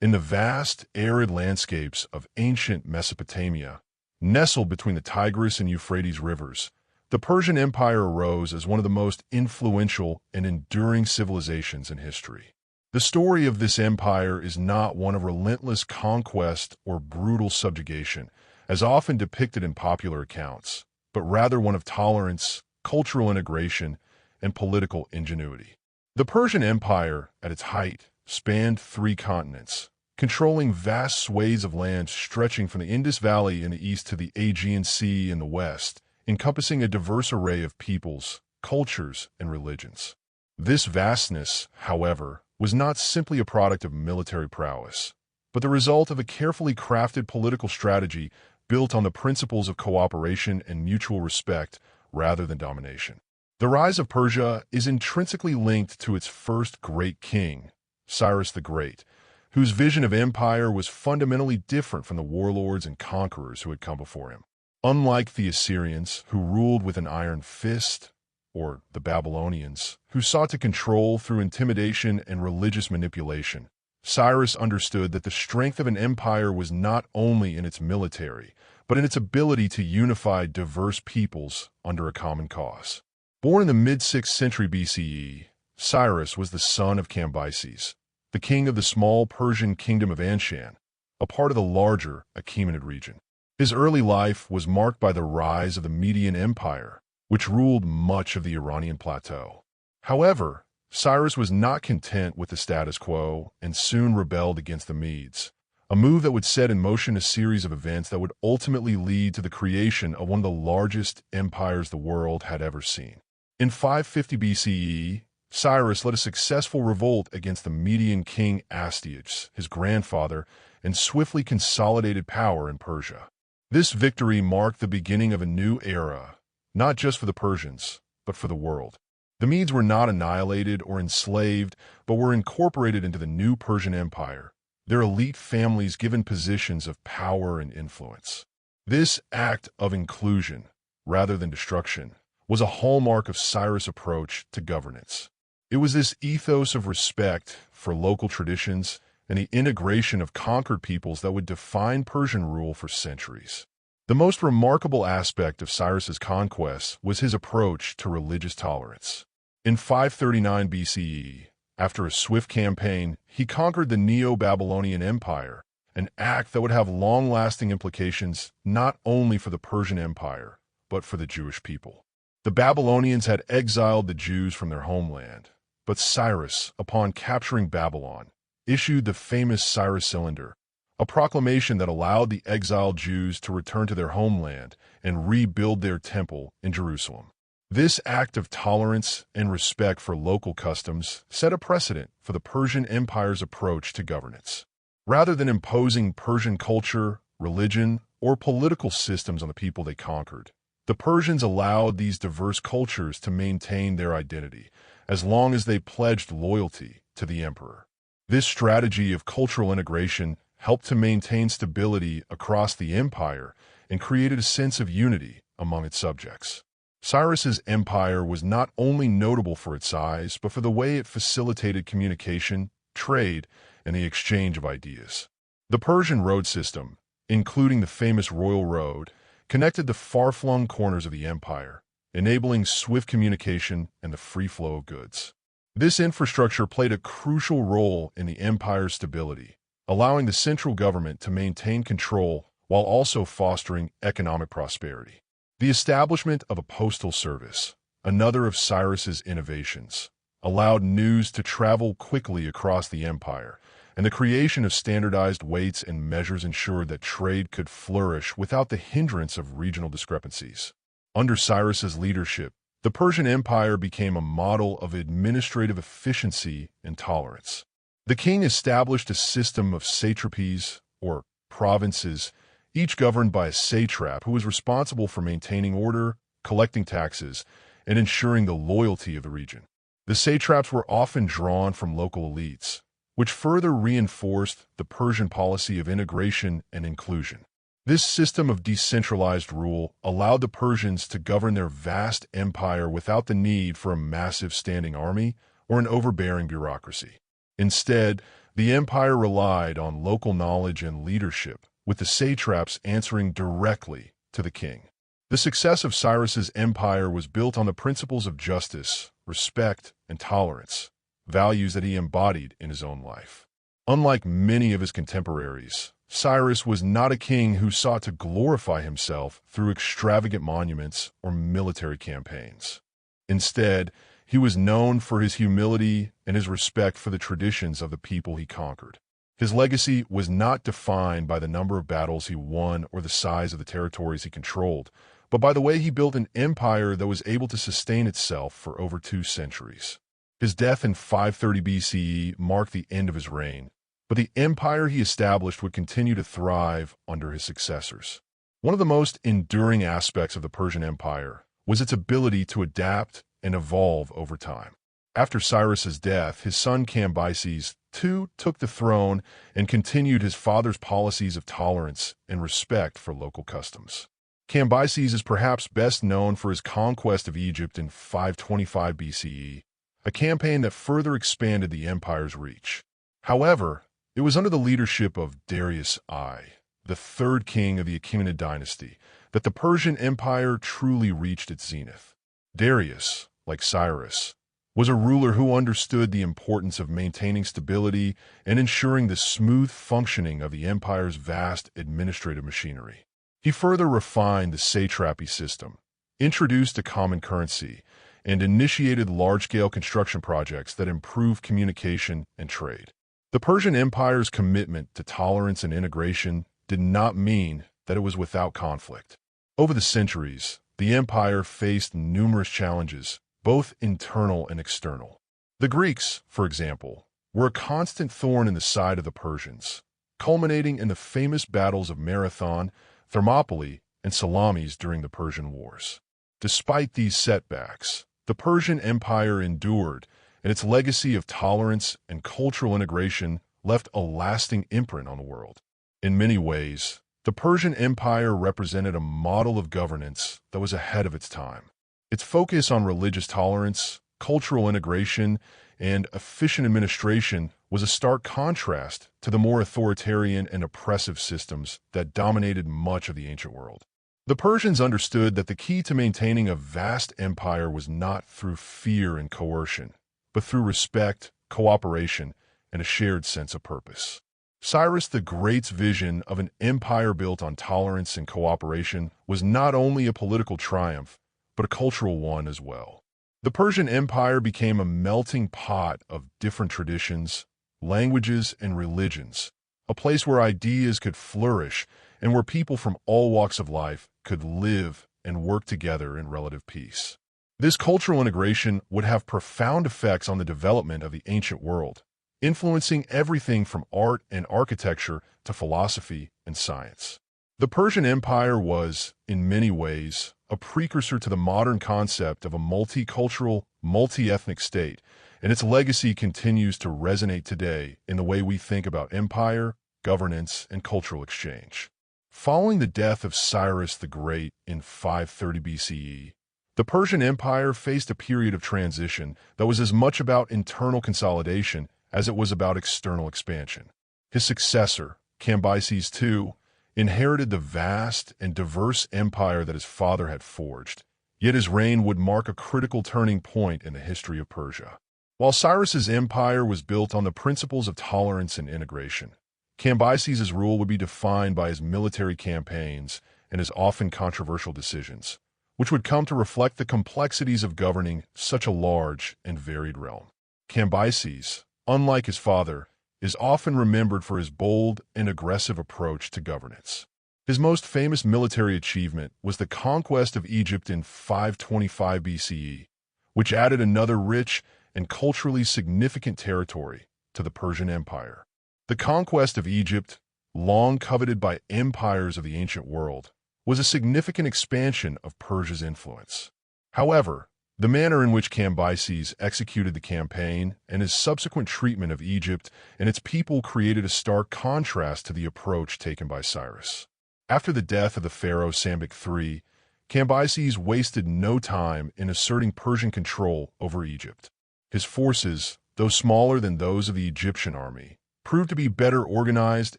In the vast, arid landscapes of ancient Mesopotamia, nestled between the Tigris and Euphrates rivers, the Persian Empire arose as one of the most influential and enduring civilizations in history. The story of this empire is not one of relentless conquest or brutal subjugation, as often depicted in popular accounts, but rather one of tolerance, cultural integration, and political ingenuity. The Persian Empire, at its height, spanned 3 continents, controlling vast swathes of land stretching from the Indus Valley in the east to the Aegean Sea in the west, encompassing a diverse array of peoples, cultures, and religions. This vastness, however, was not simply a product of military prowess, but the result of a carefully crafted political strategy built on the principles of cooperation and mutual respect rather than domination. The rise of Persia is intrinsically linked to its first great king, Cyrus the Great, whose vision of empire was fundamentally different from the warlords and conquerors who had come before him. Unlike the Assyrians, who ruled with an iron fist, or the Babylonians, who sought to control through intimidation and religious manipulation, Cyrus understood that the strength of an empire was not only in its military, but in its ability to unify diverse peoples under a common cause. Born in the mid-6th century BCE, Cyrus was the son of Cambyses, the king of the small Persian kingdom of Anshan, a part of the larger Achaemenid region. His early life was marked by the rise of the Median Empire, which ruled much of the Iranian plateau. However, Cyrus was not content with the status quo and soon rebelled against the Medes, a move that would set in motion a series of events that would ultimately lead to the creation of one of the largest empires the world had ever seen. In 550 BCE, Cyrus led a successful revolt against the Median king Astyages, his grandfather, and swiftly consolidated power in Persia. This victory marked the beginning of a new era, not just for the Persians, but for the world. The Medes were not annihilated or enslaved, but were incorporated into the new Persian Empire, their elite families given positions of power and influence. This act of inclusion, rather than destruction, was a hallmark of Cyrus' approach to governance. It was this ethos of respect for local traditions and the integration of conquered peoples that would define Persian rule for centuries. The most remarkable aspect of Cyrus's conquests was his approach to religious tolerance. In 539 BCE, after a swift campaign, he conquered the Neo-Babylonian Empire, an act that would have long-lasting implications not only for the Persian Empire, but for the Jewish people. The Babylonians had exiled the Jews from their homeland, but Cyrus, upon capturing Babylon, issued the famous Cyrus Cylinder, a proclamation that allowed the exiled Jews to return to their homeland and rebuild their temple in Jerusalem. This act of tolerance and respect for local customs set a precedent for the Persian Empire's approach to governance. Rather than imposing Persian culture, religion, or political systems on the people they conquered, the Persians allowed these diverse cultures to maintain their identity, as long as they pledged loyalty to the emperor. This strategy of cultural integration helped to maintain stability across the empire and created a sense of unity among its subjects. Cyrus's empire was not only notable for its size, but for the way it facilitated communication, trade, and the exchange of ideas. The Persian road system, including the famous Royal Road, connected the far-flung corners of the empire, enabling swift communication and the free flow of goods. This infrastructure played a crucial role in the empire's stability, allowing the central government to maintain control while also fostering economic prosperity. The establishment of a postal service, another of Cyrus's innovations, allowed news to travel quickly across the empire, and the creation of standardized weights and measures ensured that trade could flourish without the hindrance of regional discrepancies. Under Cyrus's leadership, the Persian Empire became a model of administrative efficiency and tolerance. The king established a system of satrapies, or provinces, each governed by a satrap who was responsible for maintaining order, collecting taxes, and ensuring the loyalty of the region. The satraps were often drawn from local elites, which further reinforced the Persian policy of integration and inclusion. This system of decentralized rule allowed the Persians to govern their vast empire without the need for a massive standing army or an overbearing bureaucracy. Instead, The empire relied on local knowledge and leadership, with the satraps answering directly to the king. The success of Cyrus's empire was built on the principles of justice, respect, and tolerance, values that he embodied in his own life. Unlike many of his contemporaries, Cyrus was not a king who sought to glorify himself through extravagant monuments or military campaigns. Instead, he was known for his humility and his respect for the traditions of the people he conquered. His legacy was not defined by the number of battles he won or the size of the territories he controlled, but by the way he built an empire that was able to sustain itself for over 2 centuries. His death in 530 BCE marked the end of his reign, but the empire he established would continue to thrive under his successors. One of the most enduring aspects of the Persian Empire was its ability to adapt and evolve over time. After Cyrus's death, his son Cambyses too took the throne and continued his father's policies of tolerance and respect for local customs. Cambyses is perhaps best known for his conquest of Egypt in 525 BCE, a campaign that further expanded the empire's reach. However, it was under the leadership of Darius I, the third king of the Achaemenid dynasty, that the Persian Empire truly reached its zenith. Darius, like Cyrus, was a ruler who understood the importance of maintaining stability and ensuring the smooth functioning of the empire's vast administrative machinery. He further refined the satrapy system, introduced a common currency, and initiated large-scale construction projects that improved communication and trade. The Persian Empire's commitment to tolerance and integration did not mean that it was without conflict. Over the centuries, the empire faced numerous challenges, both internal and external. The Greeks, for example, were a constant thorn in the side of the Persians, culminating in the famous battles of Marathon, Thermopylae, and Salamis during the Persian Wars. Despite these setbacks, the Persian Empire endured, and its legacy of tolerance and cultural integration left a lasting imprint on the world. In many ways, the Persian Empire represented a model of governance that was ahead of its time. Its focus on religious tolerance, cultural integration, and efficient administration was a stark contrast to the more authoritarian and oppressive systems that dominated much of the ancient world. The Persians understood that the key to maintaining a vast empire was not through fear and coercion, but through respect, cooperation, and a shared sense of purpose. Cyrus the Great's vision of an empire built on tolerance and cooperation was not only a political triumph, but a cultural one as well. The Persian Empire became a melting pot of different traditions, languages, and religions, a place where ideas could flourish and where people from all walks of life could live and work together in relative peace. This cultural integration would have profound effects on the development of the ancient world, influencing everything from art and architecture to philosophy and science. The Persian Empire was, in many ways, a precursor to the modern concept of a multicultural, multi-ethnic state, and its legacy continues to resonate today in the way we think about empire, governance, and cultural exchange. Following the death of Cyrus the Great in 530 BCE, the Persian Empire faced a period of transition that was as much about internal consolidation as it was about external expansion. His successor, Cambyses II, inherited the vast and diverse empire that his father had forged, yet his reign would mark a critical turning point in the history of Persia. While Cyrus's empire was built on the principles of tolerance and integration, Cambyses' rule would be defined by his military campaigns and his often controversial decisions, which would come to reflect the complexities of governing such a large and varied realm. Cambyses, unlike his father, is often remembered for his bold and aggressive approach to governance. His most famous military achievement was the conquest of Egypt in 525 BCE, which added another rich and culturally significant territory to the Persian Empire. The conquest of Egypt, long coveted by empires of the ancient world, was a significant expansion of Persia's influence. However, the manner in which Cambyses executed the campaign and his subsequent treatment of Egypt and its people created a stark contrast to the approach taken by Cyrus. After the death of the pharaoh Psamtik III, Cambyses wasted no time in asserting Persian control over Egypt. His forces, though smaller than those of the Egyptian army, proved to be better organized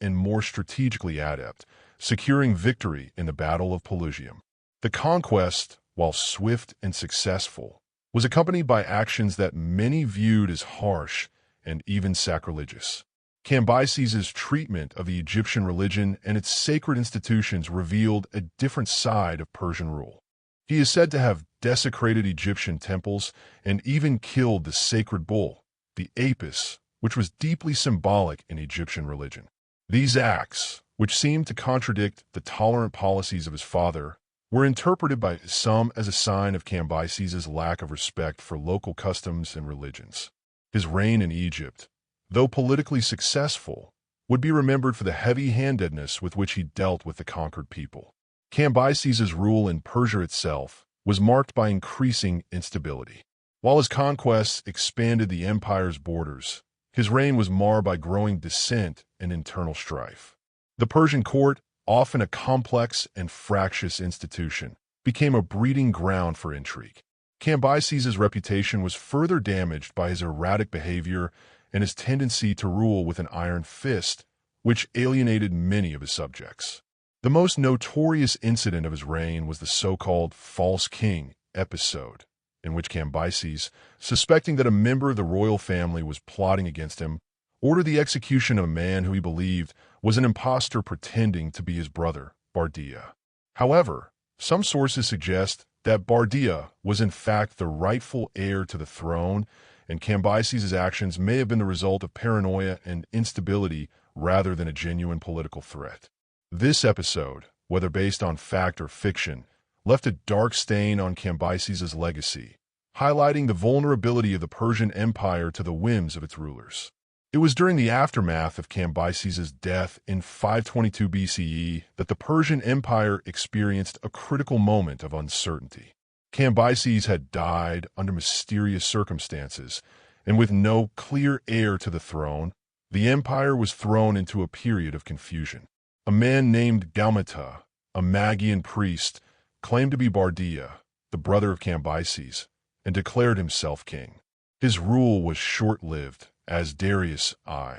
and more strategically adept, securing victory in the Battle of Pelusium. The conquest, while swift and successful, was accompanied by actions that many viewed as harsh and even sacrilegious. Cambyses' treatment of the Egyptian religion and its sacred institutions revealed a different side of Persian rule. He is said to have desecrated Egyptian temples and even killed the sacred bull, the Apis, which was deeply symbolic in Egyptian religion. These acts, which seemed to contradict the tolerant policies of his father, were interpreted by some as a sign of Cambyses' lack of respect for local customs and religions. His reign in Egypt, though politically successful, would be remembered for the heavy-handedness with which he dealt with the conquered people. Cambyses' rule in Persia itself was marked by increasing instability. While his conquests expanded the empire's borders, his reign was marred by growing dissent and internal strife. The Persian court, often a complex and fractious institution, became a breeding ground for intrigue. Cambyses' reputation was further damaged by his erratic behavior and his tendency to rule with an iron fist, which alienated many of his subjects. The most notorious incident of his reign was the so-called false king episode, in which Cambyses, suspecting that a member of the royal family was plotting against him, ordered the execution of a man who he believed was an impostor pretending to be his brother, Bardia. However, some sources suggest that Bardia was in fact the rightful heir to the throne, and Cambyses' actions may have been the result of paranoia and instability rather than a genuine political threat. This episode, whether based on fact or fiction, left a dark stain on Cambyses' legacy, highlighting the vulnerability of the Persian Empire to the whims of its rulers. It was during the aftermath of Cambyses' death in 522 BCE that the Persian Empire experienced a critical moment of uncertainty. Cambyses had died under mysterious circumstances, and with no clear heir to the throne, the empire was thrown into a period of confusion. A man named Gaumata, a Magian priest, claimed to be Bardia, the brother of Cambyses, and declared himself king. His rule was short-lived, as Darius I,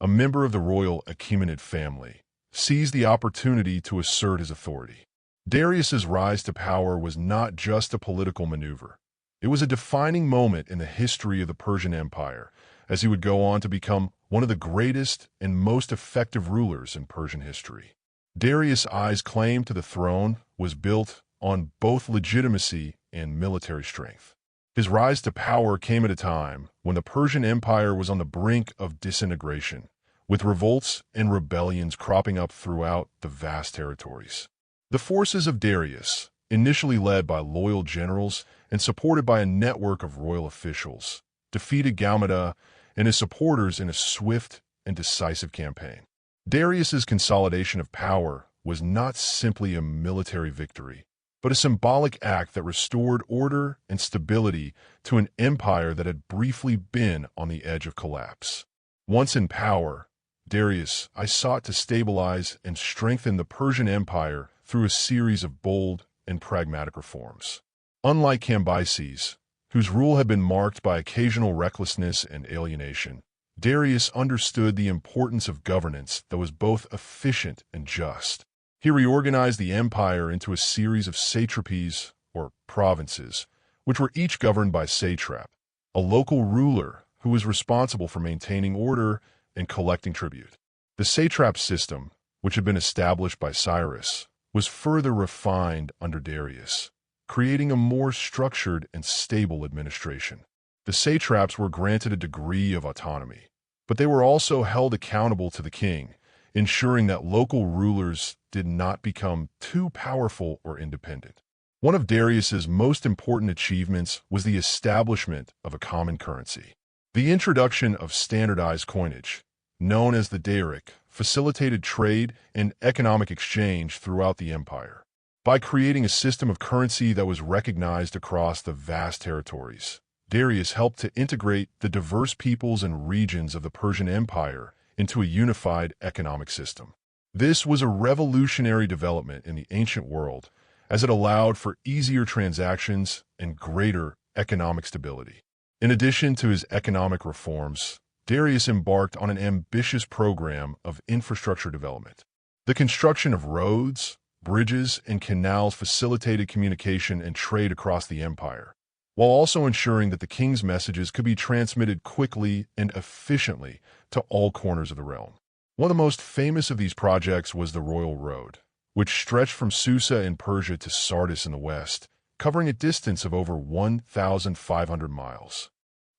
a member of the royal Achaemenid family, seized the opportunity to assert his authority. Darius's rise to power was not just a political maneuver. It was a defining moment in the history of the Persian Empire, as he would go on to become one of the greatest and most effective rulers in Persian history. Darius I's claim to the throne was built on both legitimacy and military strength. His rise to power came at a time when the Persian Empire was on the brink of disintegration, with revolts and rebellions cropping up throughout the vast territories. The forces of Darius, initially led by loyal generals and supported by a network of royal officials, defeated Gaumata and his supporters in a swift and decisive campaign. Darius's consolidation of power was not simply a military victory, but a symbolic act that restored order and stability to an empire that had briefly been on the edge of collapse. Once in power, Darius I sought to stabilize and strengthen the Persian Empire through a series of bold and pragmatic reforms. Unlike Cambyses, whose rule had been marked by occasional recklessness and alienation, Darius understood the importance of governance that was both efficient and just. He reorganized the empire into a series of satrapies, or provinces, which were each governed by a satrap, a local ruler who was responsible for maintaining order and collecting tribute. The satrap system, which had been established by Cyrus, was further refined under Darius, creating a more structured and stable administration. The satraps were granted a degree of autonomy, but they were also held accountable to the king, ensuring that local rulers did not become too powerful or independent. One of Darius's most important achievements was the establishment of a common currency. The introduction of standardized coinage, known as the daric, facilitated trade and economic exchange throughout the empire. By creating a system of currency that was recognized across the vast territories, Darius helped to integrate the diverse peoples and regions of the Persian Empire into a unified economic system. This was a revolutionary development in the ancient world, as it allowed for easier transactions and greater economic stability. In addition to his economic reforms, Darius embarked on an ambitious program of infrastructure development. The construction of roads, bridges, and canals facilitated communication and trade across the empire, while also ensuring that the king's messages could be transmitted quickly and efficiently to all corners of the realm. One of the most famous of these projects was the Royal Road, which stretched from Susa in Persia to Sardis in the west, covering a distance of over 1,500 miles.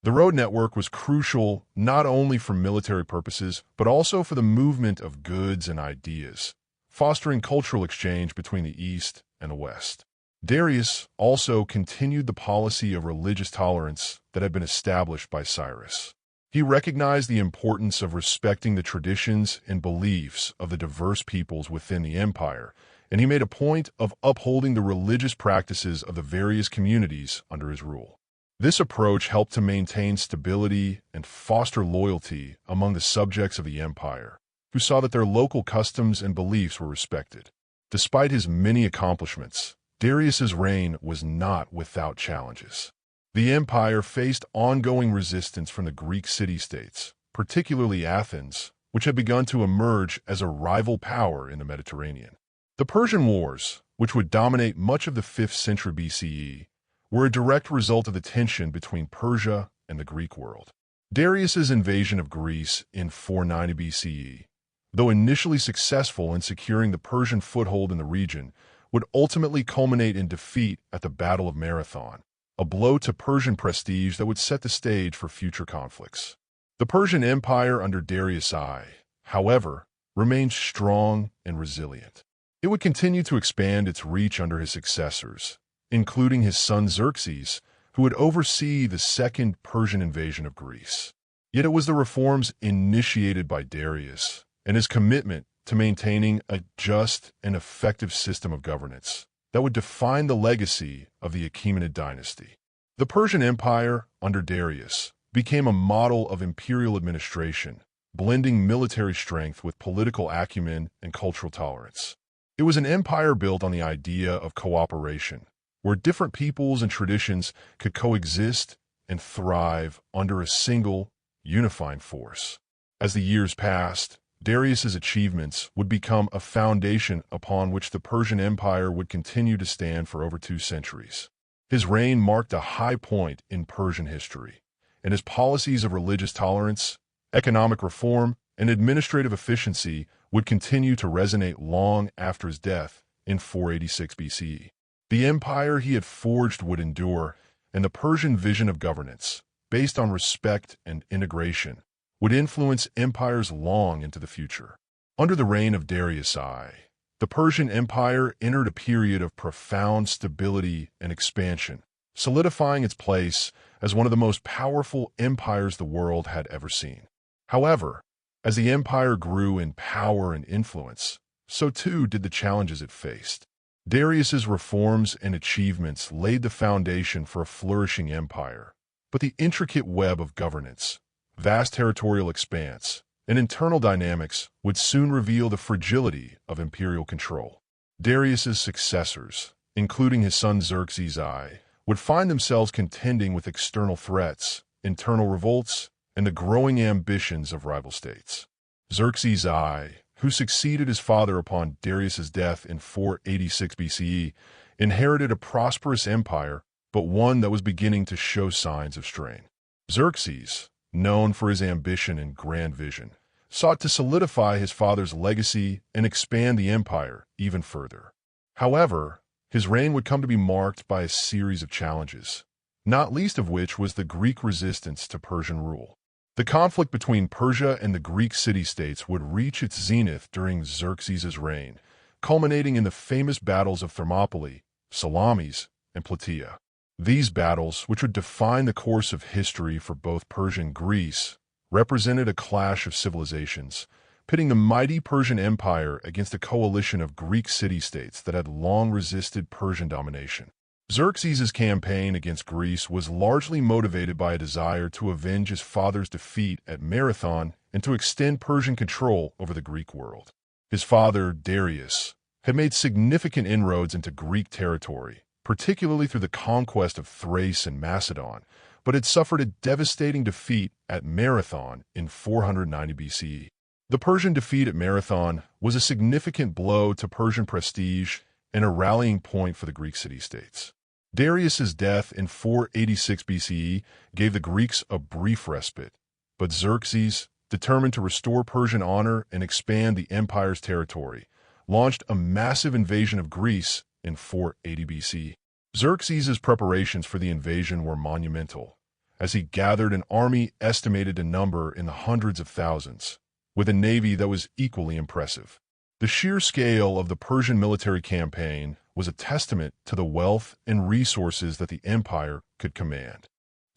The road network was crucial not only for military purposes, but also for the movement of goods and ideas, fostering cultural exchange between the East and the West. Darius also continued the policy of religious tolerance that had been established by Cyrus. He recognized the importance of respecting the traditions and beliefs of the diverse peoples within the empire, and he made a point of upholding the religious practices of the various communities under his rule. This approach helped to maintain stability and foster loyalty among the subjects of the empire, who saw that their local customs and beliefs were respected. Despite his many accomplishments, Darius's reign was not without challenges. The empire faced ongoing resistance from the Greek city-states, particularly Athens, which had begun to emerge as a rival power in the Mediterranean. The Persian Wars, which would dominate much of the 5th century BCE, were a direct result of the tension between Persia and the Greek world. Darius's invasion of Greece in 490 BCE, though initially successful in securing the Persian foothold in the region, would ultimately culminate in defeat at the Battle of Marathon, a blow to Persian prestige that would set the stage for future conflicts. The Persian Empire under Darius I, however, remained strong and resilient. It would continue to expand its reach under his successors, including his son Xerxes, who would oversee the second Persian invasion of Greece. Yet it was the reforms initiated by Darius and his commitment to maintaining a just and effective system of governance that would define the legacy of the Achaemenid dynasty. The Persian Empire, under Darius, became a model of imperial administration, blending military strength with political acumen and cultural tolerance. It was an empire built on the idea of cooperation, where different peoples and traditions could coexist and thrive under a single, unifying force. As the years passed, Darius's achievements would become a foundation upon which the Persian Empire would continue to stand for over 2 centuries. His reign marked a high point in Persian history, and his policies of religious tolerance, economic reform, and administrative efficiency would continue to resonate long after his death in 486 BCE. The empire he had forged would endure, and the Persian vision of governance, based on respect and integration, would influence empires long into the future. Under the reign of Darius I, the Persian Empire entered a period of profound stability and expansion, solidifying its place as one of the most powerful empires the world had ever seen. However, as the empire grew in power and influence, so too did the challenges it faced. Darius's reforms and achievements laid the foundation for a flourishing empire, but the intricate web of governance, vast territorial expanse, and internal dynamics would soon reveal the fragility of imperial control. Darius's successors, including his son Xerxes I, would find themselves contending with external threats, internal revolts, and the growing ambitions of rival states. Xerxes I, who succeeded his father upon Darius's death in 486 BCE, inherited a prosperous empire, but one that was beginning to show signs of strain. Xerxes, known for his ambition and grand vision, sought to solidify his father's legacy and expand the empire even further. However, his reign would come to be marked by a series of challenges, not least of which was the Greek resistance to Persian rule. The conflict between Persia and the Greek city-states would reach its zenith during Xerxes' reign, culminating in the famous battles of Thermopylae, Salamis, and Plataea. These battles, which would define the course of history for both Persia and Greece, represented a clash of civilizations, pitting the mighty Persian Empire against a coalition of Greek city-states that had long resisted Persian domination. Xerxes' campaign against Greece was largely motivated by a desire to avenge his father's defeat at Marathon and to extend Persian control over the Greek world. His father, Darius, had made significant inroads into Greek territory, particularly through the conquest of Thrace and Macedon, but it suffered a devastating defeat at Marathon in 490 BCE. The Persian defeat at Marathon was a significant blow to Persian prestige and a rallying point for the Greek city-states. Darius's death in 486 BCE gave the Greeks a brief respite, but Xerxes, determined to restore Persian honor and expand the empire's territory, launched a massive invasion of Greece in 480 BC. Xerxes' preparations for the invasion were monumental, as he gathered an army estimated to number in the hundreds of thousands, with a navy that was equally impressive. The sheer scale of the Persian military campaign was a testament to the wealth and resources that the empire could command.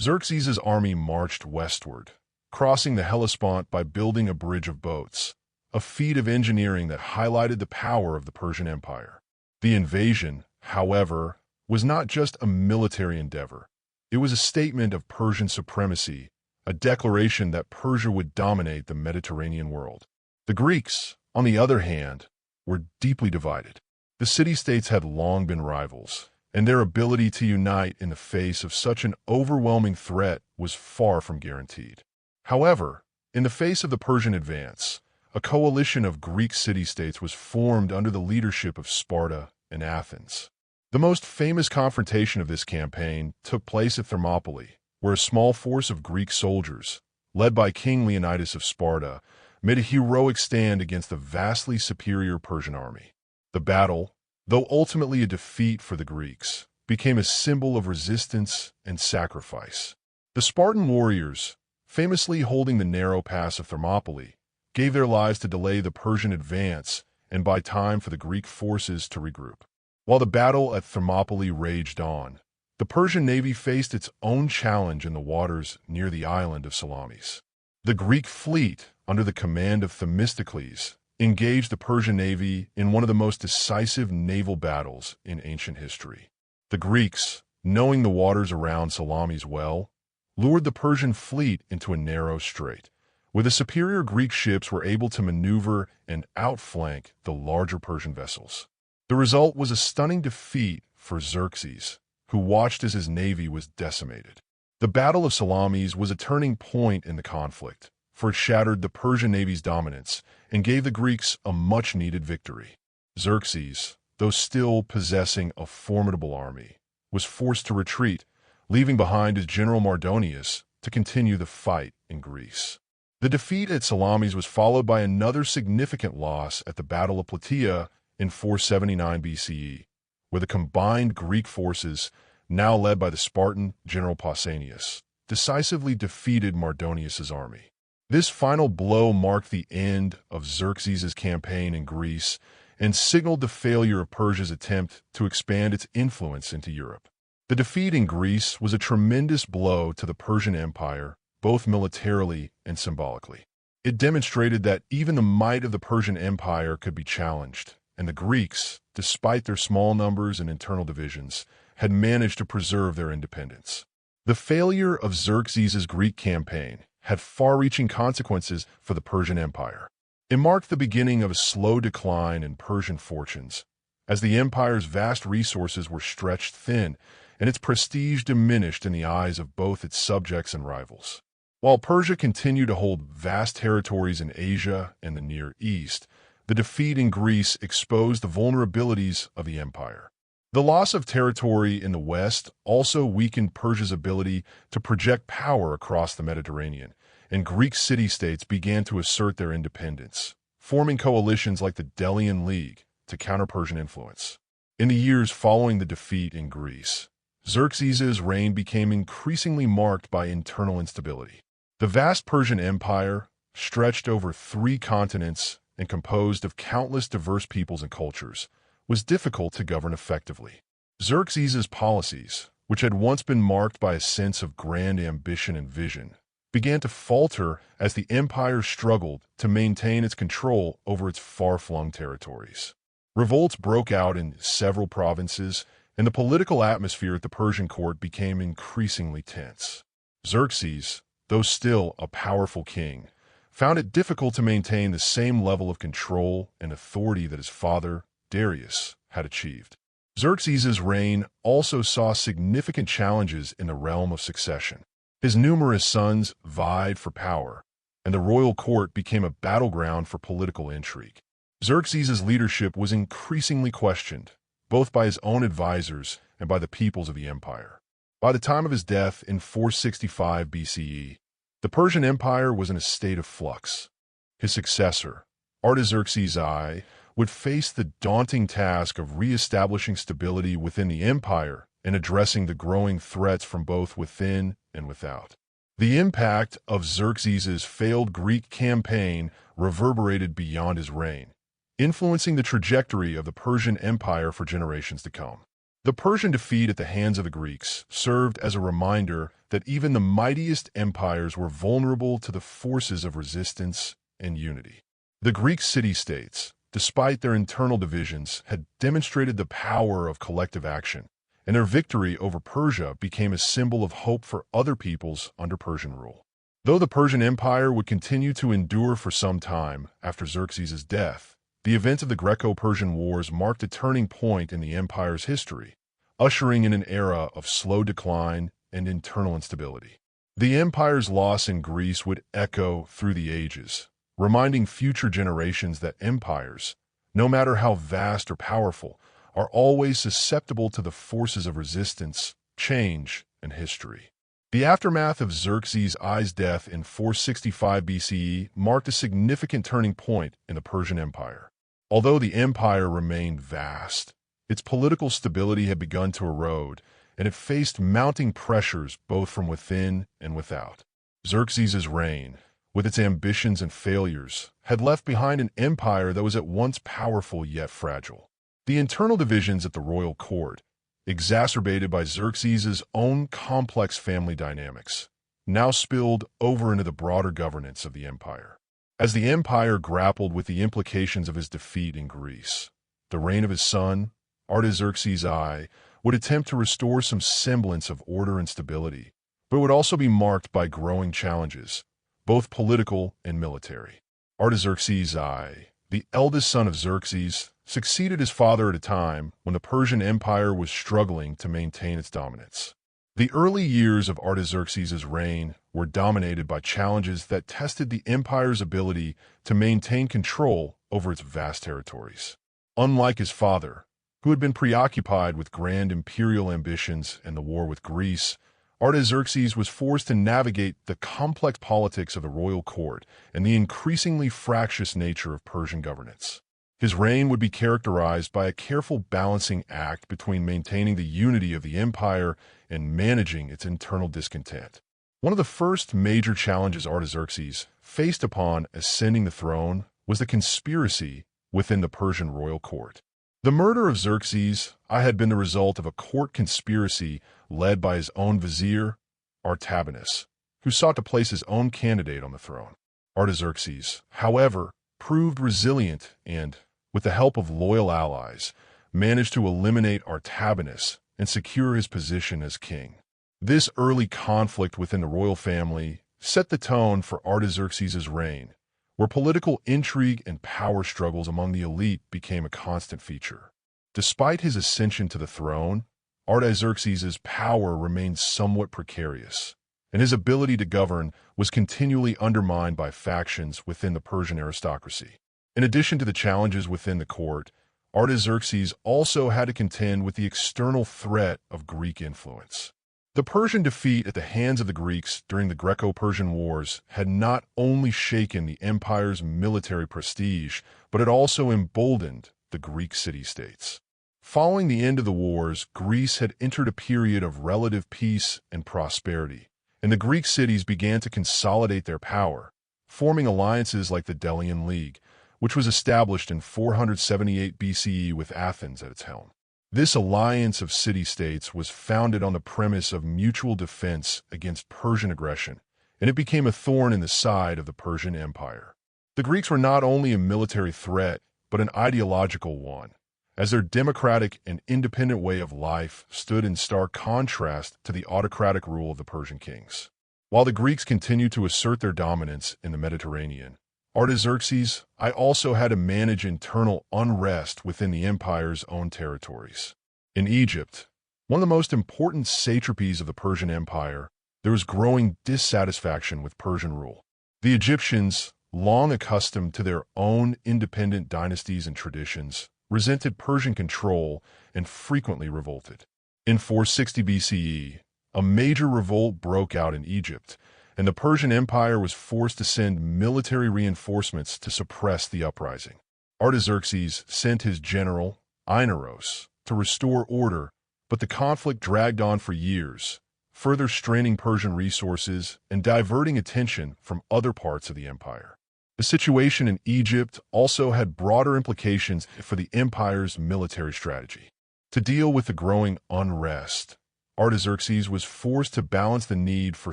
Xerxes' army marched westward, crossing the Hellespont by building a bridge of boats, a feat of engineering that highlighted the power of the Persian Empire. The invasion, however, was not just a military endeavor. It was a statement of Persian supremacy, a declaration that Persia would dominate the Mediterranean world. The Greeks, on the other hand, were deeply divided. The city-states had long been rivals, and their ability to unite in the face of such an overwhelming threat was far from guaranteed. However, in the face of the Persian advance, a coalition of Greek city-states was formed under the leadership of Sparta and Athens. The most famous confrontation of this campaign took place at Thermopylae, where a small force of Greek soldiers, led by King Leonidas of Sparta, made a heroic stand against the vastly superior Persian army. The battle, though ultimately a defeat for the Greeks, became a symbol of resistance and sacrifice. The Spartan warriors, famously holding the narrow pass of Thermopylae, gave their lives to delay the Persian advance and buy time for the Greek forces to regroup. While the battle at Thermopylae raged on, the Persian navy faced its own challenge in the waters near the island of Salamis. The Greek fleet, under the command of Themistocles, engaged the Persian navy in one of the most decisive naval battles in ancient history. The Greeks, knowing the waters around Salamis well, lured the Persian fleet into a narrow strait, where the superior Greek ships were able to maneuver and outflank the larger Persian vessels. The result was a stunning defeat for Xerxes, who watched as his navy was decimated. The Battle of Salamis was a turning point in the conflict, for it shattered the Persian navy's dominance and gave the Greeks a much-needed victory. Xerxes, though still possessing a formidable army, was forced to retreat, leaving behind his general Mardonius to continue the fight in Greece. The defeat at Salamis was followed by another significant loss at the Battle of Plataea in 479 BCE, where the combined Greek forces, now led by the Spartan general Pausanias, decisively defeated Mardonius's army. This final blow marked the end of Xerxes' campaign in Greece and signaled the failure of Persia's attempt to expand its influence into Europe. The defeat in Greece was a tremendous blow to the Persian Empire, both militarily and symbolically. It demonstrated that even the might of the Persian Empire could be challenged, and the Greeks, despite their small numbers and internal divisions, had managed to preserve their independence. The failure of Xerxes' Greek campaign had far-reaching consequences for the Persian Empire. It marked the beginning of a slow decline in Persian fortunes, as the empire's vast resources were stretched thin and its prestige diminished in the eyes of both its subjects and rivals. While Persia continued to hold vast territories in Asia and the Near East, the defeat in Greece exposed the vulnerabilities of the empire. The loss of territory in the West also weakened Persia's ability to project power across the Mediterranean, and Greek city-states began to assert their independence, forming coalitions like the Delian League to counter Persian influence. In the years following the defeat in Greece, Xerxes' reign became increasingly marked by internal instability. The vast Persian Empire, stretched over 3 continents and composed of countless diverse peoples and cultures, was difficult to govern effectively. Xerxes' policies, which had once been marked by a sense of grand ambition and vision, began to falter as the empire struggled to maintain its control over its far-flung territories. Revolts broke out in several provinces, and the political atmosphere at the Persian court became increasingly tense. Xerxes, though still a powerful king, found it difficult to maintain the same level of control and authority that his father, Darius, had achieved. Xerxes' reign also saw significant challenges in the realm of succession. His numerous sons vied for power, and the royal court became a battleground for political intrigue. Xerxes' leadership was increasingly questioned, both by his own advisors and by the peoples of the empire. By the time of his death in 465 BCE, the Persian Empire was in a state of flux. His successor, Artaxerxes I, would face the daunting task of re-establishing stability within the empire and addressing the growing threats from both within and without. The impact of Xerxes' failed Greek campaign reverberated beyond his reign, influencing the trajectory of the Persian Empire for generations to come. The Persian defeat at the hands of the Greeks served as a reminder that even the mightiest empires were vulnerable to the forces of resistance and unity. The Greek city-states, despite their internal divisions, had demonstrated the power of collective action, and their victory over Persia became a symbol of hope for other peoples under Persian rule. Though the Persian Empire would continue to endure for some time after Xerxes' death, the events of the Greco-Persian Wars marked a turning point in the empire's history, ushering in an era of slow decline and internal instability. The empire's loss in Greece would echo through the ages, reminding future generations that empires, no matter how vast or powerful, are always susceptible to the forces of resistance, change, and history. The aftermath of Xerxes I's death in 465 BCE marked a significant turning point in the Persian Empire. Although the empire remained vast, its political stability had begun to erode, and it faced mounting pressures both from within and without. Xerxes' reign, with its ambitions and failures, had left behind an empire that was at once powerful yet fragile. The internal divisions at the royal court, exacerbated by Xerxes' own complex family dynamics, now spilled over into the broader governance of the empire. As the empire grappled with the implications of his defeat in Greece, the reign of his son, Artaxerxes I, would attempt to restore some semblance of order and stability, but would also be marked by growing challenges, both political and military. Artaxerxes I, the eldest son of Xerxes, succeeded his father at a time when the Persian Empire was struggling to maintain its dominance. The early years of Artaxerxes' reign were dominated by challenges that tested the empire's ability to maintain control over its vast territories. Unlike his father, who had been preoccupied with grand imperial ambitions and the war with Greece, Artaxerxes was forced to navigate the complex politics of the royal court and the increasingly fractious nature of Persian governance. His reign would be characterized by a careful balancing act between maintaining the unity of the empire and managing its internal discontent. One of the first major challenges Artaxerxes faced upon ascending the throne was the conspiracy within the Persian royal court. The murder of Xerxes I had been the result of a court conspiracy led by his own vizier, Artabanus, who sought to place his own candidate on the throne. Artaxerxes, however, proved resilient and, with the help of loyal allies, managed to eliminate Artabanus and secure his position as king. This early conflict within the royal family set the tone for Artaxerxes' reign, where political intrigue and power struggles among the elite became a constant feature. Despite his ascension to the throne, Artaxerxes' power remained somewhat precarious, and his ability to govern was continually undermined by factions within the Persian aristocracy. In addition to the challenges within the court, Artaxerxes also had to contend with the external threat of Greek influence. The Persian defeat at the hands of the Greeks during the Greco-Persian Wars had not only shaken the empire's military prestige, but it also emboldened the Greek city-states. Following the end of the wars, Greece had entered a period of relative peace and prosperity, and the Greek cities began to consolidate their power, forming alliances like the Delian League, which was established in 478 BCE with Athens at its helm. This alliance of city-states was founded on the premise of mutual defense against Persian aggression, and it became a thorn in the side of the Persian Empire. The Greeks were not only a military threat, but an ideological one, as their democratic and independent way of life stood in stark contrast to the autocratic rule of the Persian kings. While the Greeks continued to assert their dominance in the Mediterranean, Artaxerxes I also had to manage internal unrest within the empire's own territories. In Egypt, one of the most important satrapies of the Persian Empire, there was growing dissatisfaction with Persian rule. The Egyptians, long accustomed to their own independent dynasties and traditions, resented Persian control and frequently revolted. In 460 BCE, a major revolt broke out in Egypt, and the Persian Empire was forced to send military reinforcements to suppress the uprising. Artaxerxes sent his general, Inaros, to restore order, but the conflict dragged on for years, further straining Persian resources and diverting attention from other parts of the empire. The situation in Egypt also had broader implications for the empire's military strategy. To deal with the growing unrest, Artaxerxes was forced to balance the need for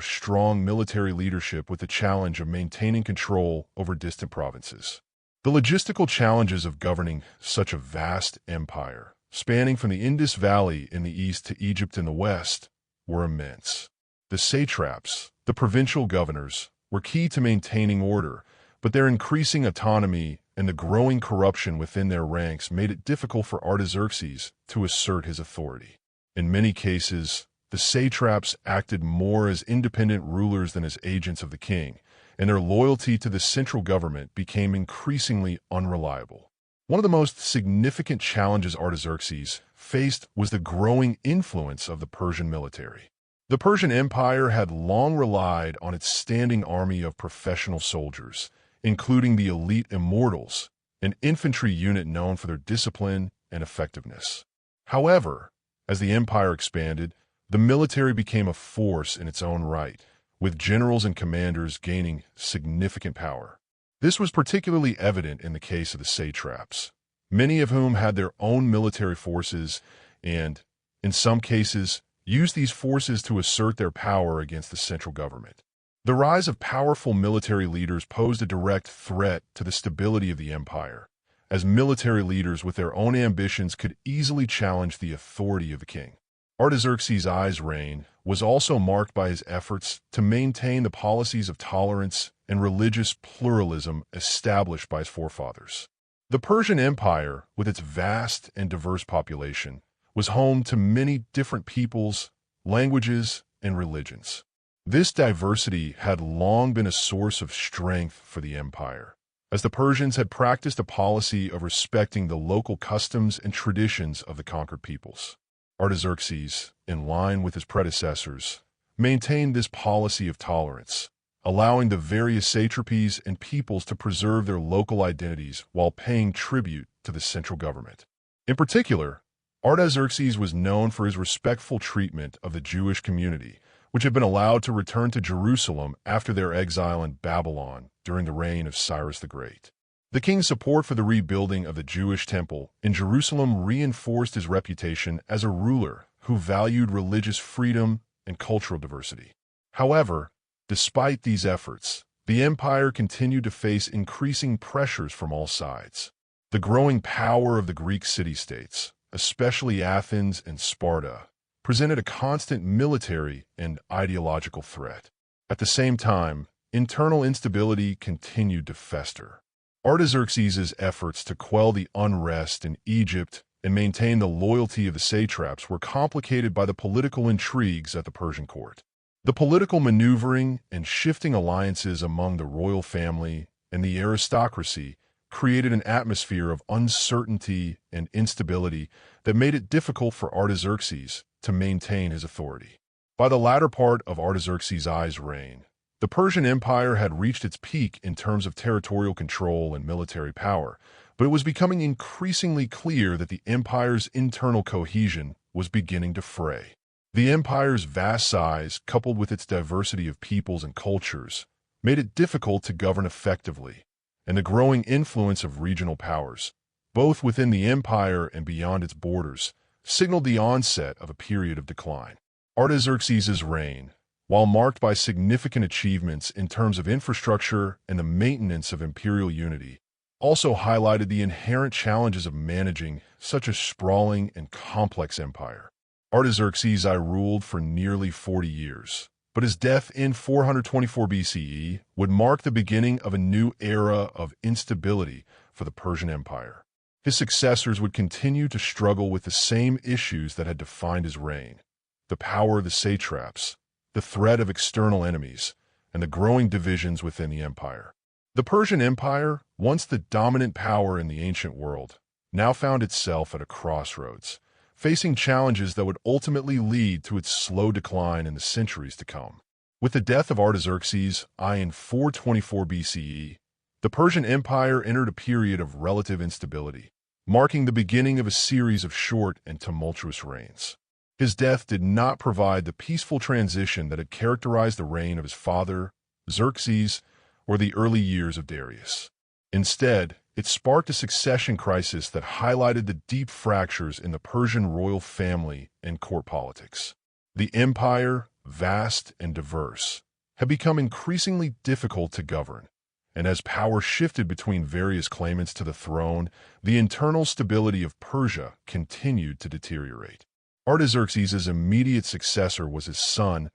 strong military leadership with the challenge of maintaining control over distant provinces. The logistical challenges of governing such a vast empire, spanning from the Indus Valley in the east to Egypt in the west, were immense. The satraps, the provincial governors, were key to maintaining order, but their increasing autonomy and the growing corruption within their ranks made it difficult for Artaxerxes to assert his authority. In many cases, the satraps acted more as independent rulers than as agents of the king, and their loyalty to the central government became increasingly unreliable. One of the most significant challenges Artaxerxes faced was the growing influence of the Persian military. The Persian Empire had long relied on its standing army of professional soldiers, including the elite immortals, an infantry unit known for their discipline and effectiveness. However, as the empire expanded, the military became a force in its own right, with generals and commanders gaining significant power. This was particularly evident in the case of the satraps, many of whom had their own military forces and, in some cases, used these forces to assert their power against the central government. The rise of powerful military leaders posed a direct threat to the stability of the empire, as military leaders with their own ambitions could easily challenge the authority of the king. Artaxerxes' reign was also marked by his efforts to maintain the policies of tolerance and religious pluralism established by his forefathers. The Persian Empire, with its vast and diverse population, was home to many different peoples, languages, and religions. This diversity had long been a source of strength for the empire, as the Persians had practiced a policy of respecting the local customs and traditions of the conquered peoples. Artaxerxes, in line with his predecessors, maintained this policy of tolerance, allowing the various satrapies and peoples to preserve their local identities while paying tribute to the central government. In particular, Artaxerxes was known for his respectful treatment of the Jewish community, which had been allowed to return to Jerusalem after their exile in Babylon during the reign of Cyrus the Great. The king's support for the rebuilding of the Jewish temple in Jerusalem reinforced his reputation as a ruler who valued religious freedom and cultural diversity. However, despite these efforts, the empire continued to face increasing pressures from all sides. The growing power of the Greek city-states, especially Athens and Sparta, presented a constant military and ideological threat. At the same time, internal instability continued to fester. Artaxerxes' efforts to quell the unrest in Egypt and maintain the loyalty of the satraps were complicated by the political intrigues at the Persian court. The political maneuvering and shifting alliances among the royal family and the aristocracy created an atmosphere of uncertainty and instability that made it difficult for Artaxerxes to maintain his authority. By the latter part of Artaxerxes' reign, the Persian Empire had reached its peak in terms of territorial control and military power, but it was becoming increasingly clear that the empire's internal cohesion was beginning to fray. The empire's vast size, coupled with its diversity of peoples and cultures, made it difficult to govern effectively, and the growing influence of regional powers, both within the empire and beyond its borders, signaled the onset of a period of decline. Artaxerxes' reign, while marked by significant achievements in terms of infrastructure and the maintenance of imperial unity, also highlighted the inherent challenges of managing such a sprawling and complex empire. Artaxerxes ruled for nearly 40 years, but his death in 424 BCE would mark the beginning of a new era of instability for the Persian Empire. His successors would continue to struggle with the same issues that had defined his reign: the power of the satraps, the threat of external enemies, and the growing divisions within the empire. The Persian Empire, once the dominant power in the ancient world, now found itself at a crossroads, facing challenges that would ultimately lead to its slow decline in the centuries to come. With the death of Artaxerxes I in 424 BCE, the Persian Empire entered a period of relative instability, marking the beginning of a series of short and tumultuous reigns. His death did not provide the peaceful transition that had characterized the reign of his father, Xerxes, or the early years of Darius. Instead, it sparked a succession crisis that highlighted the deep fractures in the Persian royal family and court politics. The empire, vast and diverse, had become increasingly difficult to govern, and as power shifted between various claimants to the throne, the internal stability of Persia continued to deteriorate. Artaxerxes' immediate successor was his son,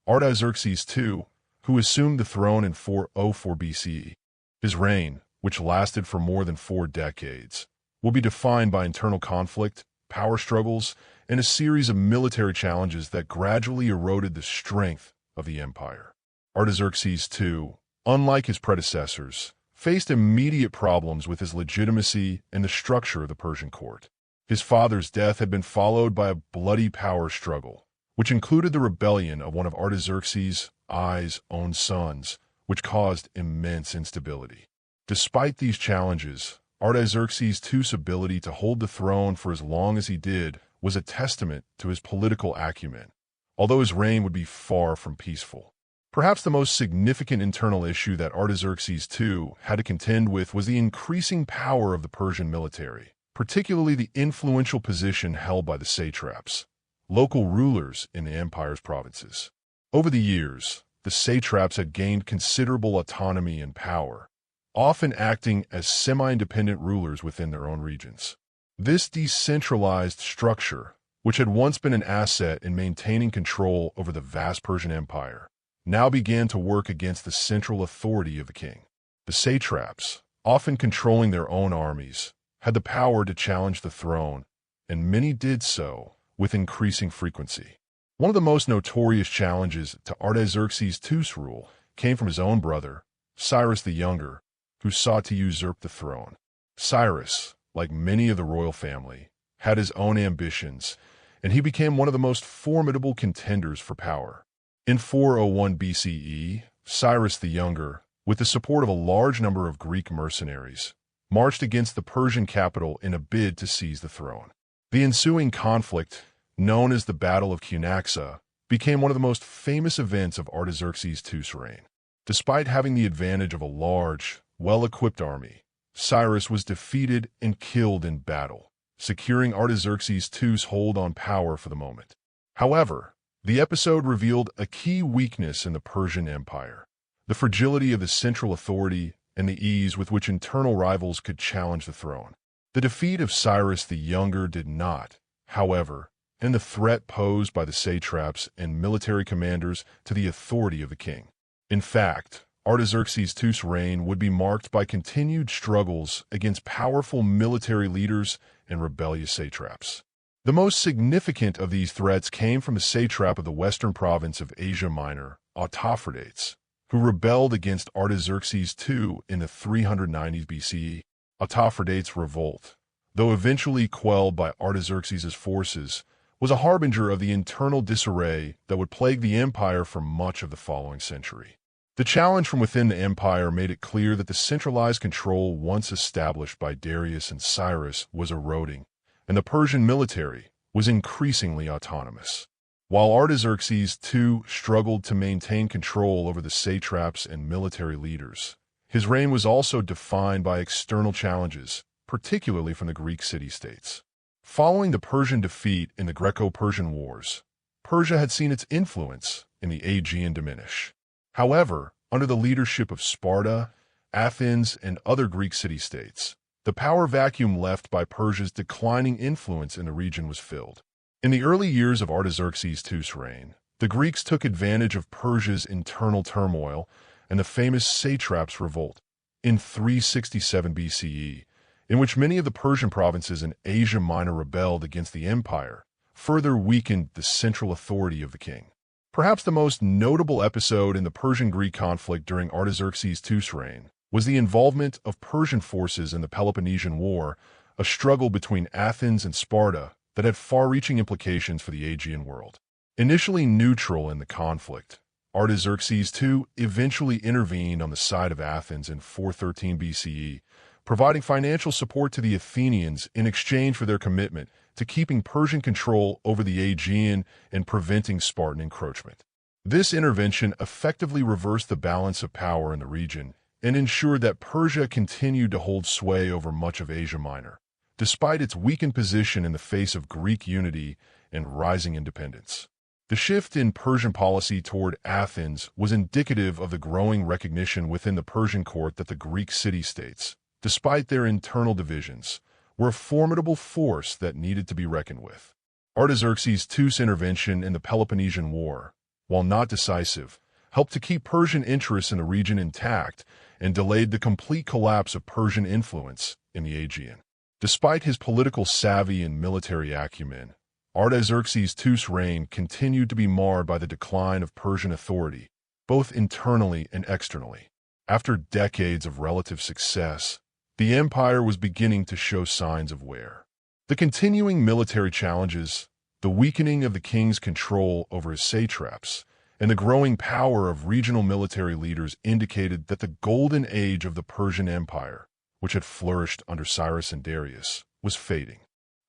Artaxerxes II, who assumed the throne in 404 BCE. His reign, which lasted for more than 4 decades, will be defined by internal conflict, power struggles, and a series of military challenges that gradually eroded the strength of the empire. Artaxerxes II, unlike his predecessors, faced immediate problems with his legitimacy and the structure of the Persian court. His father's death had been followed by a bloody power struggle, which included the rebellion of one of Artaxerxes I's own sons, which caused immense instability. Despite these challenges, Artaxerxes II's ability to hold the throne for as long as he did was a testament to his political acumen, although his reign would be far from peaceful. Perhaps the most significant internal issue that Artaxerxes II had to contend with was the increasing power of the Persian military, particularly the influential position held by the satraps, local rulers in the empire's provinces. Over the years, the satraps had gained considerable autonomy and power, often acting as semi-independent rulers within their own regions. This decentralized structure, which had once been an asset in maintaining control over the vast Persian Empire, now began to work against the central authority of the king. The satraps, often controlling their own armies, had the power to challenge the throne, and many did so with increasing frequency. One of the most notorious challenges to Artaxerxes II's rule came from his own brother, Cyrus the Younger, who sought to usurp the throne. Cyrus, like many of the royal family, had his own ambitions, and he became one of the most formidable contenders for power. In 401 BCE, Cyrus the Younger, with the support of a large number of Greek mercenaries, marched against the Persian capital in a bid to seize the throne. The ensuing conflict, known as the Battle of Cunaxa, became one of the most famous events of Artaxerxes II's reign. Despite having the advantage of a large, well-equipped army, Cyrus was defeated and killed in battle, securing Artaxerxes II's hold on power for the moment. However, the episode revealed a key weakness in the Persian Empire: the fragility of the central authority and the ease with which internal rivals could challenge the throne. The defeat of Cyrus the Younger did not, however, end the threat posed by the satraps and military commanders to the authority of the king. In fact, Artaxerxes II's reign would be marked by continued struggles against powerful military leaders and rebellious satraps. The most significant of these threats came from the satrap of the western province of Asia Minor, Autophrodates, who rebelled against Artaxerxes II in the 390s BCE. Autophrodates' revolt, though eventually quelled by Artaxerxes' forces, was a harbinger of the internal disarray that would plague the empire for much of the following century. The challenge from within the empire made it clear that the centralized control once established by Darius and Cyrus was eroding, and the Persian military was increasingly autonomous. While Artaxerxes II struggled to maintain control over the satraps and military leaders, his reign was also defined by external challenges, particularly from the Greek city-states. Following the Persian defeat in the Greco-Persian Wars, Persia had seen its influence in the Aegean diminish. However, under the leadership of Sparta, Athens, and other Greek city-states, the power vacuum left by Persia's declining influence in the region was filled. In the early years of Artaxerxes II's reign, the Greeks took advantage of Persia's internal turmoil and the famous satraps' revolt in 367 BCE, in which many of the Persian provinces in Asia Minor rebelled against the empire, further weakened the central authority of the king. Perhaps the most notable episode in the Persian-Greek conflict during Artaxerxes II's reign was the involvement of Persian forces in the Peloponnesian War, a struggle between Athens and Sparta that had far-reaching implications for the Aegean world. Initially neutral in the conflict, Artaxerxes II eventually intervened on the side of Athens in 413 BCE, providing financial support to the Athenians in exchange for their commitment to keeping Persian control over the Aegean and preventing Spartan encroachment. This intervention effectively reversed the balance of power in the region and ensured that Persia continued to hold sway over much of Asia Minor, despite its weakened position in the face of Greek unity and rising independence. The shift in Persian policy toward Athens was indicative of the growing recognition within the Persian court that the Greek city-states, despite their internal divisions, were a formidable force that needed to be reckoned with. Artaxerxes II's intervention in the Peloponnesian War, while not decisive, helped to keep Persian interests in the region intact and delayed the complete collapse of Persian influence in the Aegean. Despite his political savvy and military acumen, Artaxerxes II's reign continued to be marred by the decline of Persian authority, both internally and externally. After decades of relative success, the empire was beginning to show signs of wear. The continuing military challenges, the weakening of the king's control over his satraps, and the growing power of regional military leaders indicated that the golden age of the Persian Empire, which had flourished under Cyrus and Darius, was fading.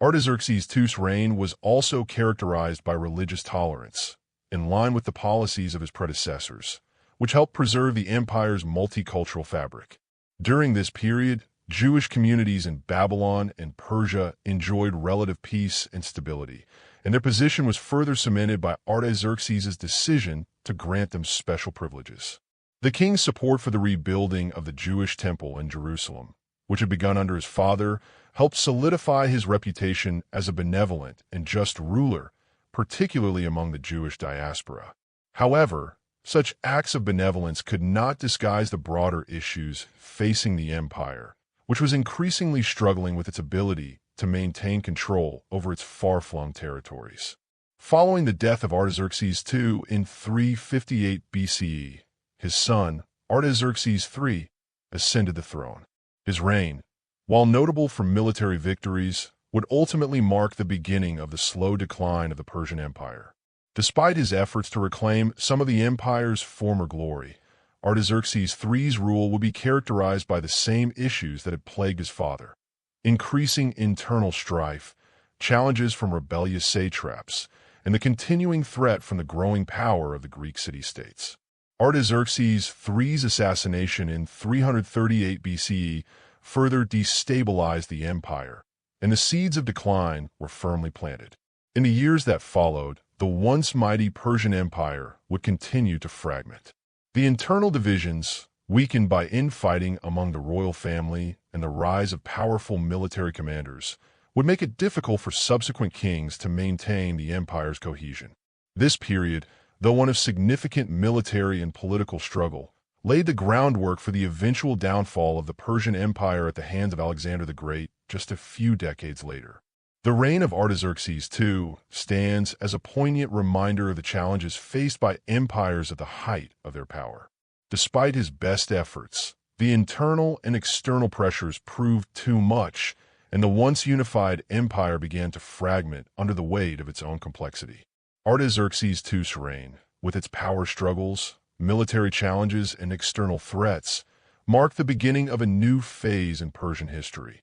Artaxerxes II's reign was also characterized by religious tolerance, in line with the policies of his predecessors, which helped preserve the empire's multicultural fabric. During this period, Jewish communities in Babylon and Persia enjoyed relative peace and stability, and their position was further cemented by Artaxerxes' decision to grant them special privileges. The king's support for the rebuilding of the Jewish temple in Jerusalem, which had begun under his father, helped solidify his reputation as a benevolent and just ruler, particularly among the Jewish diaspora. However, such acts of benevolence could not disguise the broader issues facing the empire, which was increasingly struggling with its ability to maintain control over its far-flung territories. Following the death of Artaxerxes II in 358 BCE, his son, Artaxerxes III, ascended the throne. His reign, while notable for military victories, would ultimately mark the beginning of the slow decline of the Persian Empire. Despite his efforts to reclaim some of the empire's former glory, Artaxerxes III's rule would be characterized by the same issues that had plagued his father: increasing internal strife, challenges from rebellious satraps, and the continuing threat from the growing power of the Greek city-states. Artaxerxes III's assassination in 338 BCE further destabilized the empire, and the seeds of decline were firmly planted. In the years that followed, the once mighty Persian Empire would continue to fragment. The internal divisions, weakened by infighting among the royal family and the rise of powerful military commanders, would make it difficult for subsequent kings to maintain the empire's cohesion. This period, though one of significant military and political struggle, laid the groundwork for the eventual downfall of the Persian Empire at the hands of Alexander the Great just a few decades later. The reign of Artaxerxes II stands as a poignant reminder of the challenges faced by empires at the height of their power. Despite his best efforts, the internal and external pressures proved too much, and the once unified empire began to fragment under the weight of its own complexity. Artaxerxes II's reign, with its power struggles, military challenges, and external threats, marked the beginning of a new phase in Persian history,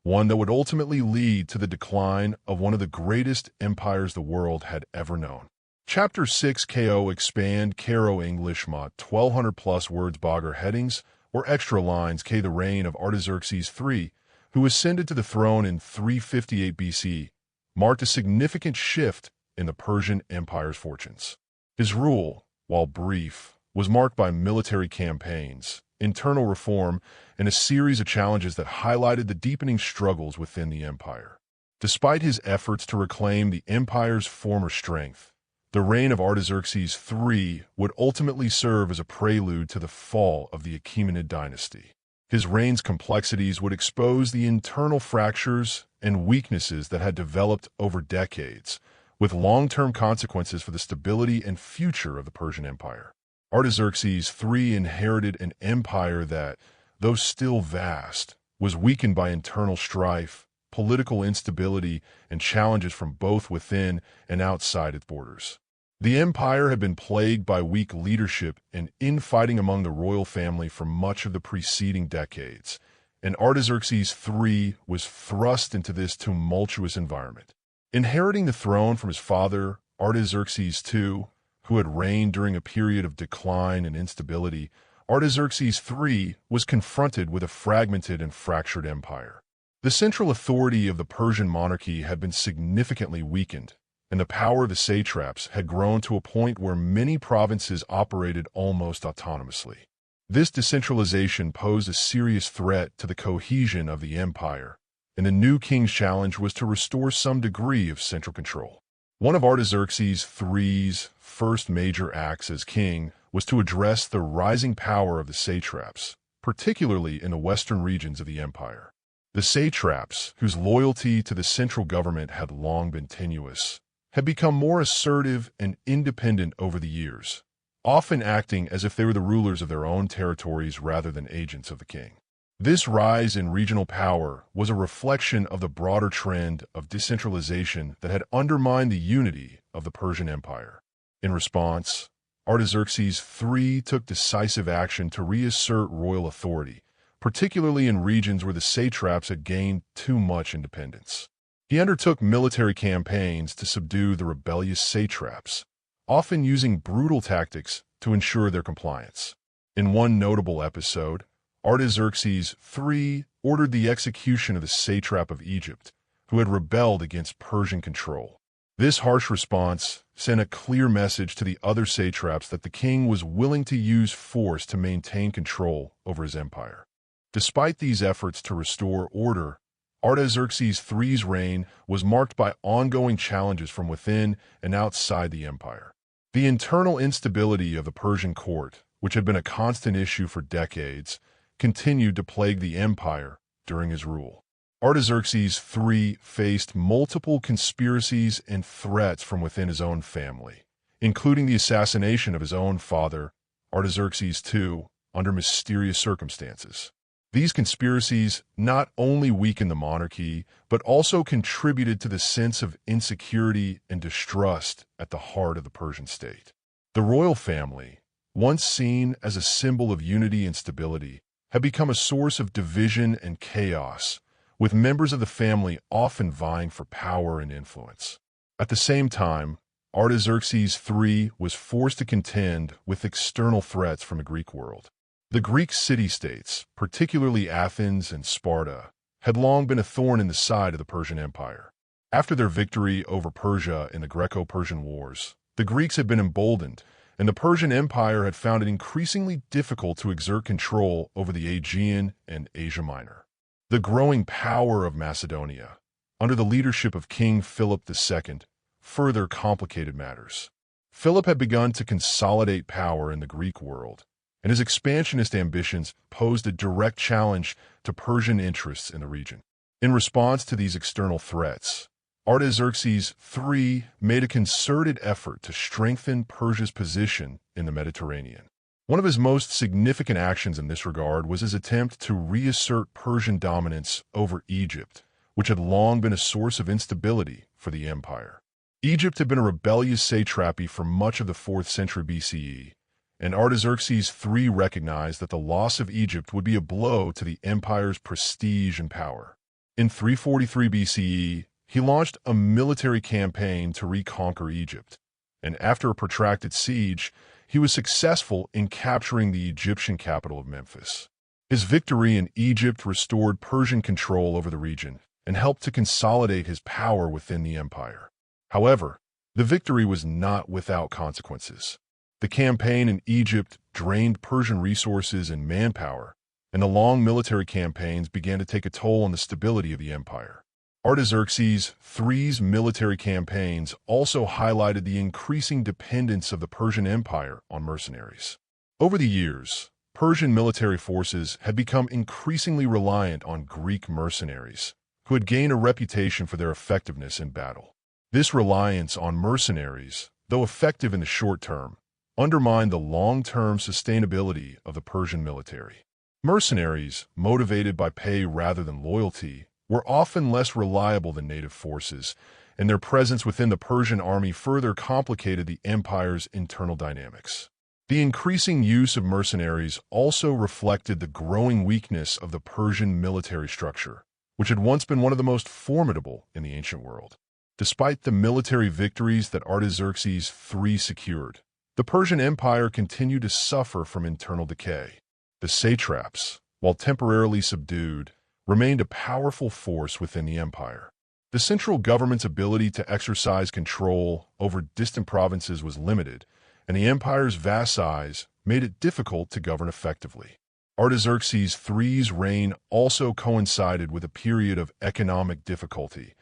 one that would ultimately lead to the decline of one of the greatest empires the world had ever known. Chapter 6 KO Expand Karo English Ma 1200+ words Bogger headings or extra lines K. The reign of Artaxerxes III, who ascended to the throne in 358 BC, marked a significant shift in the Persian Empire's fortunes. His rule, while brief, was marked by military campaigns, internal reform, and a series of challenges that highlighted the deepening struggles within the empire. Despite his efforts to reclaim the empire's former strength, the reign of Artaxerxes III would ultimately serve as a prelude to the fall of the Achaemenid dynasty. His reign's complexities would expose the internal fractures and weaknesses that had developed over decades, with long-term consequences for the stability and future of the Persian Empire. Artaxerxes III inherited an empire that, though still vast, was weakened by internal strife, political instability, and challenges from both within and outside its borders. The empire had been plagued by weak leadership and infighting among the royal family for much of the preceding decades, and Artaxerxes III was thrust into this tumultuous environment. Inheriting the throne from his father, Artaxerxes II, who had reigned during a period of decline and instability, Artaxerxes III was confronted with a fragmented and fractured empire. The central authority of the Persian monarchy had been significantly weakened, and the power of the satraps had grown to a point where many provinces operated almost autonomously. This decentralization posed a serious threat to the cohesion of the empire, and the new king's challenge was to restore some degree of central control. One of Artaxerxes III's first major acts as king was to address the rising power of the satraps, particularly in the western regions of the empire. The satraps, whose loyalty to the central government had long been tenuous, had become more assertive and independent over the years, often acting as if they were the rulers of their own territories rather than agents of the king. This rise in regional power was a reflection of the broader trend of decentralization that had undermined the unity of the Persian Empire. In response, Artaxerxes III took decisive action to reassert royal authority, particularly in regions where the satraps had gained too much independence. He undertook military campaigns to subdue the rebellious satraps, often using brutal tactics to ensure their compliance. In one notable episode, Artaxerxes III ordered the execution of the satrap of Egypt, who had rebelled against Persian control. This harsh response sent a clear message to the other satraps that the king was willing to use force to maintain control over his empire. Despite these efforts to restore order, Artaxerxes III's reign was marked by ongoing challenges from within and outside the empire. The internal instability of the Persian court, which had been a constant issue for decades, continued to plague the empire during his rule. Artaxerxes III faced multiple conspiracies and threats from within his own family, including the assassination of his own father, Artaxerxes II, under mysterious circumstances. These conspiracies not only weakened the monarchy, but also contributed to the sense of insecurity and distrust at the heart of the Persian state. The royal family, once seen as a symbol of unity and stability, had become a source of division and chaos, with members of the family often vying for power and influence. At the same time, Artaxerxes III was forced to contend with external threats from the Greek world. The Greek city-states, particularly Athens and Sparta, had long been a thorn in the side of the Persian Empire. After their victory over Persia in the Greco-Persian Wars, the Greeks had been emboldened, and the Persian Empire had found it increasingly difficult to exert control over the Aegean and Asia Minor. The growing power of Macedonia, under the leadership of King Philip II, further complicated matters. Philip had begun to consolidate power in the Greek world, and his expansionist ambitions posed a direct challenge to Persian interests in the region. In response to these external threats, Artaxerxes III made a concerted effort to strengthen Persia's position in the Mediterranean. One of his most significant actions in this regard was his attempt to reassert Persian dominance over Egypt, which had long been a source of instability for the empire. Egypt had been a rebellious satrapy for much of the 4th century BCE, and Artaxerxes III recognized that the loss of Egypt would be a blow to the empire's prestige and power. In 343 BCE, he launched a military campaign to reconquer Egypt, and after a protracted siege, he was successful in capturing the Egyptian capital of Memphis. His victory in Egypt restored Persian control over the region and helped to consolidate his power within the empire. However, the victory was not without consequences. The campaign in Egypt drained Persian resources and manpower, and the long military campaigns began to take a toll on the stability of the empire. Artaxerxes III's military campaigns also highlighted the increasing dependence of the Persian Empire on mercenaries. Over the years, Persian military forces had become increasingly reliant on Greek mercenaries, who had gained a reputation for their effectiveness in battle. This reliance on mercenaries, though effective in the short term, undermined the long-term sustainability of the Persian military. Mercenaries, motivated by pay rather than loyalty, were often less reliable than native forces, and their presence within the Persian army further complicated the empire's internal dynamics. The increasing use of mercenaries also reflected the growing weakness of the Persian military structure, which had once been one of the most formidable in the ancient world. Despite the military victories that Artaxerxes III secured, the Persian Empire continued to suffer from internal decay. The satraps, while temporarily subdued, remained a powerful force within the empire. The central government's ability to exercise control over distant provinces was limited, and the empire's vast size made it difficult to govern effectively. Artaxerxes III's reign also coincided with a period of economic difficulty,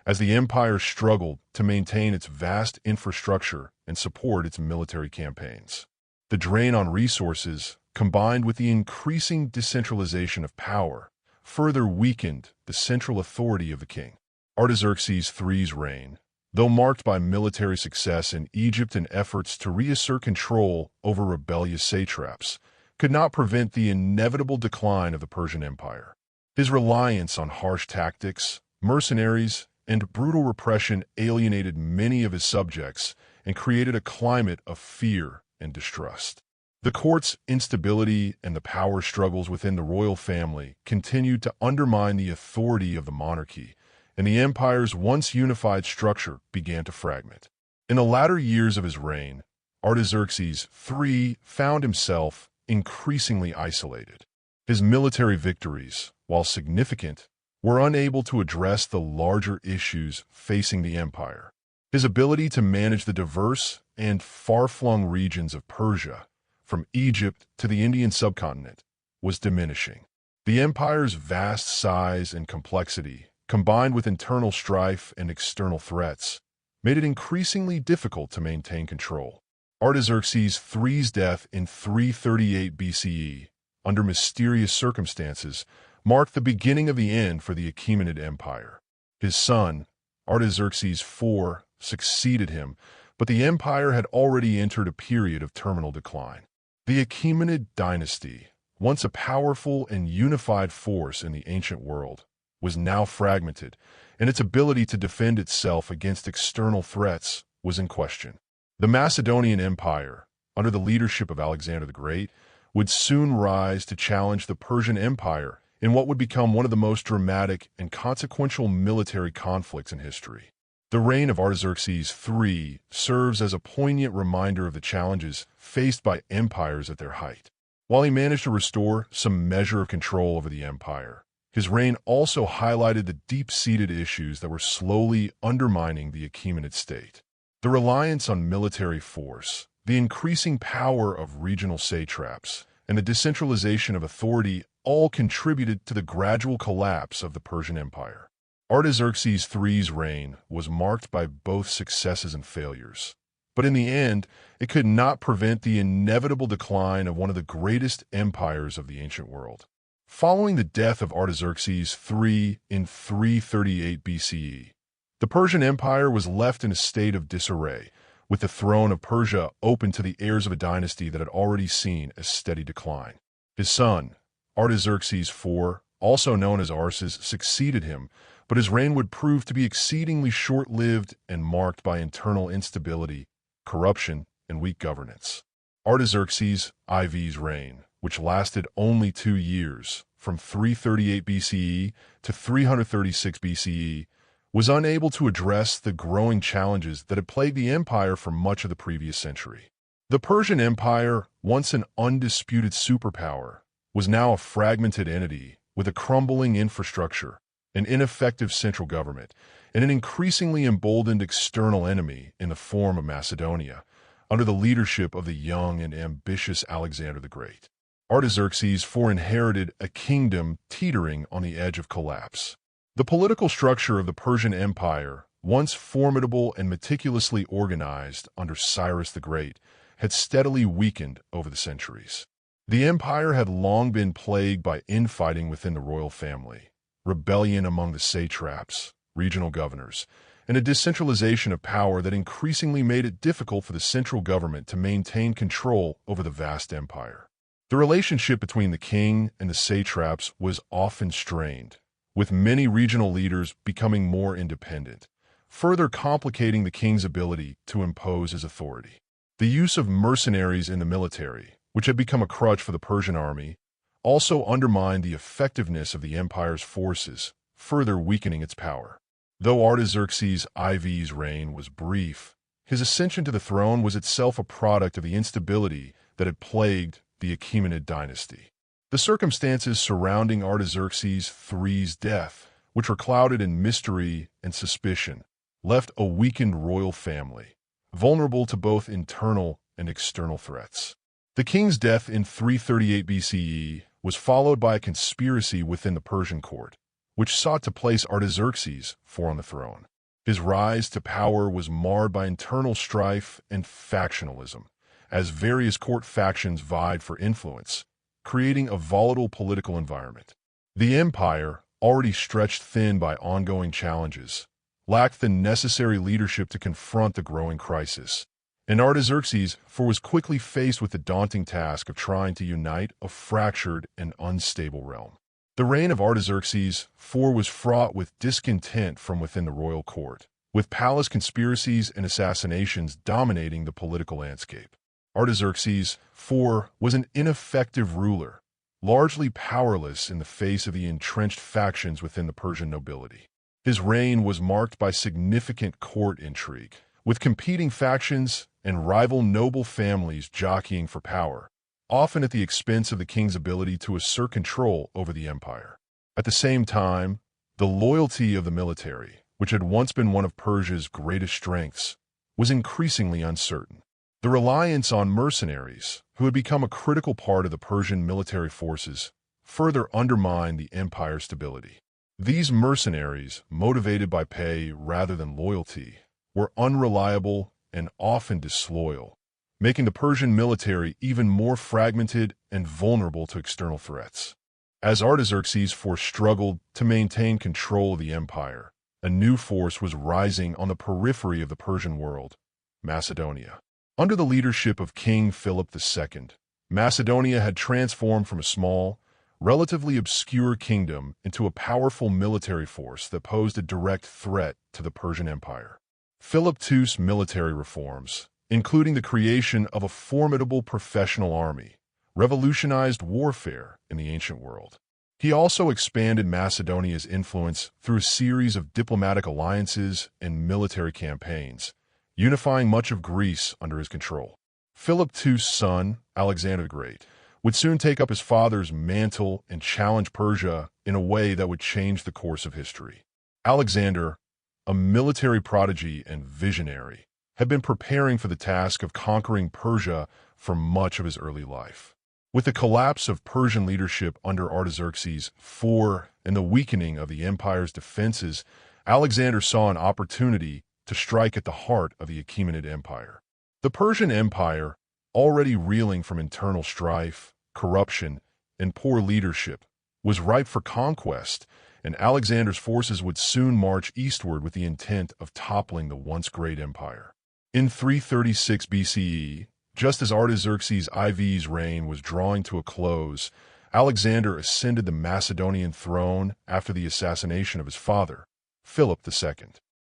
as the empire struggled to maintain its vast infrastructure and support its military campaigns. The drain on resources, combined with the increasing decentralization of power, further weakened the central authority of the king. Artaxerxes III's reign, though marked by military success in Egypt and efforts to reassert control over rebellious satraps, could not prevent the inevitable decline of the Persian Empire. His reliance on harsh tactics, mercenaries, and brutal repression alienated many of his subjects and created a climate of fear and distrust. The court's instability and the power struggles within the royal family continued to undermine the authority of the monarchy, and the empire's once unified structure began to fragment. In the latter years of his reign, Artaxerxes III found himself increasingly isolated. His military victories, while significant, were unable to address the larger issues facing the empire. His ability to manage the diverse and far-flung regions of Persia, from Egypt to the Indian subcontinent, was diminishing. The empire's vast size and complexity, combined with internal strife and external threats, made it increasingly difficult to maintain control. Artaxerxes III's death in 338 BCE, under mysterious circumstances, marked the beginning of the end for the Achaemenid Empire. His son, Artaxerxes IV, succeeded him, but the empire had already entered a period of terminal decline. The Achaemenid dynasty, once a powerful and unified force in the ancient world, was now fragmented, and its ability to defend itself against external threats was in question. The Macedonian Empire, under the leadership of Alexander the Great, would soon rise to challenge the Persian Empire in what would become one of the most dramatic and consequential military conflicts in history. The reign of Artaxerxes III serves as a poignant reminder of the challenges faced by empires at their height. While he managed to restore some measure of control over the empire, his reign also highlighted the deep-seated issues that were slowly undermining the Achaemenid state. The reliance on military force, the increasing power of regional satraps, and the decentralization of authority all contributed to the gradual collapse of the Persian Empire. Artaxerxes III's reign was marked by both successes and failures, but in the end, it could not prevent the inevitable decline of one of the greatest empires of the ancient world. Following the death of Artaxerxes III in 338 BCE, the Persian Empire was left in a state of disarray, with the throne of Persia open to the heirs of a dynasty that had already seen a steady decline. His son, Artaxerxes IV, also known as Arses, succeeded him, but his reign would prove to be exceedingly short-lived and marked by internal instability, corruption, and weak governance. Artaxerxes IV's reign, which lasted only 2 years, from 338 BCE to 336 BCE, was unable to address the growing challenges that had plagued the empire for much of the previous century. The Persian Empire, once an undisputed superpower, was now a fragmented entity with a crumbling infrastructure, an ineffective central government, and an increasingly emboldened external enemy in the form of Macedonia, under the leadership of the young and ambitious Alexander the Great. Artaxerxes IV inherited a kingdom teetering on the edge of collapse. The political structure of the Persian Empire, once formidable and meticulously organized under Cyrus the Great, had steadily weakened over the centuries. The empire had long been plagued by infighting within the royal family, rebellion among the satraps, regional governors, and a decentralization of power that increasingly made it difficult for the central government to maintain control over the vast empire. The relationship between the king and the satraps was often strained, with many regional leaders becoming more independent, further complicating the king's ability to impose his authority. The use of mercenaries in the military, which had become a crutch for the Persian army, also undermined the effectiveness of the empire's forces, further weakening its power. Though Artaxerxes IV's reign was brief, his ascension to the throne was itself a product of the instability that had plagued the Achaemenid dynasty. The circumstances surrounding Artaxerxes III's death, which were clouded in mystery and suspicion, left a weakened royal family, vulnerable to both internal and external threats. The king's death in 338 BCE was followed by a conspiracy within the Persian court, which sought to place Artaxerxes IV on the throne. His rise to power was marred by internal strife and factionalism, as various court factions vied for influence, creating a volatile political environment. The empire, already stretched thin by ongoing challenges, lacked the necessary leadership to confront the growing crisis, and Artaxerxes IV was quickly faced with the daunting task of trying to unite a fractured and unstable realm. The reign of Artaxerxes IV was fraught with discontent from within the royal court, with palace conspiracies and assassinations dominating the political landscape. Artaxerxes IV was an ineffective ruler, largely powerless in the face of the entrenched factions within the Persian nobility. His reign was marked by significant court intrigue, with competing factions and rival noble families jockeying for power, often at the expense of the king's ability to assert control over the empire. At the same time, the loyalty of the military, which had once been one of Persia's greatest strengths, was increasingly uncertain. The reliance on mercenaries, who had become a critical part of the Persian military forces, further undermined the empire's stability. These mercenaries, motivated by pay rather than loyalty, were unreliable and often disloyal, making the Persian military even more fragmented and vulnerable to external threats. As Artaxerxes IV struggled to maintain control of the empire, a new force was rising on the periphery of the Persian world, Macedonia. Under the leadership of King Philip II, Macedonia had transformed from a small, relatively obscure kingdom into a powerful military force that posed a direct threat to the Persian Empire. Philip II's military reforms, including the creation of a formidable professional army, revolutionized warfare in the ancient world. He also expanded Macedonia's influence through a series of diplomatic alliances and military campaigns, unifying much of Greece under his control. Philip II's son, Alexander the Great, would soon take up his father's mantle and challenge Persia in a way that would change the course of history. Alexander, a military prodigy and visionary, had been preparing for the task of conquering Persia for much of his early life. With the collapse of Persian leadership under Artaxerxes IV and the weakening of the empire's defenses, Alexander saw an opportunity to strike at the heart of the Achaemenid Empire. The Persian Empire, already reeling from internal strife, corruption, and poor leadership, was ripe for conquest, and Alexander's forces would soon march eastward with the intent of toppling the once great empire. In 336 BCE, just as Artaxerxes IV's reign was drawing to a close, Alexander ascended the Macedonian throne after the assassination of his father, Philip II.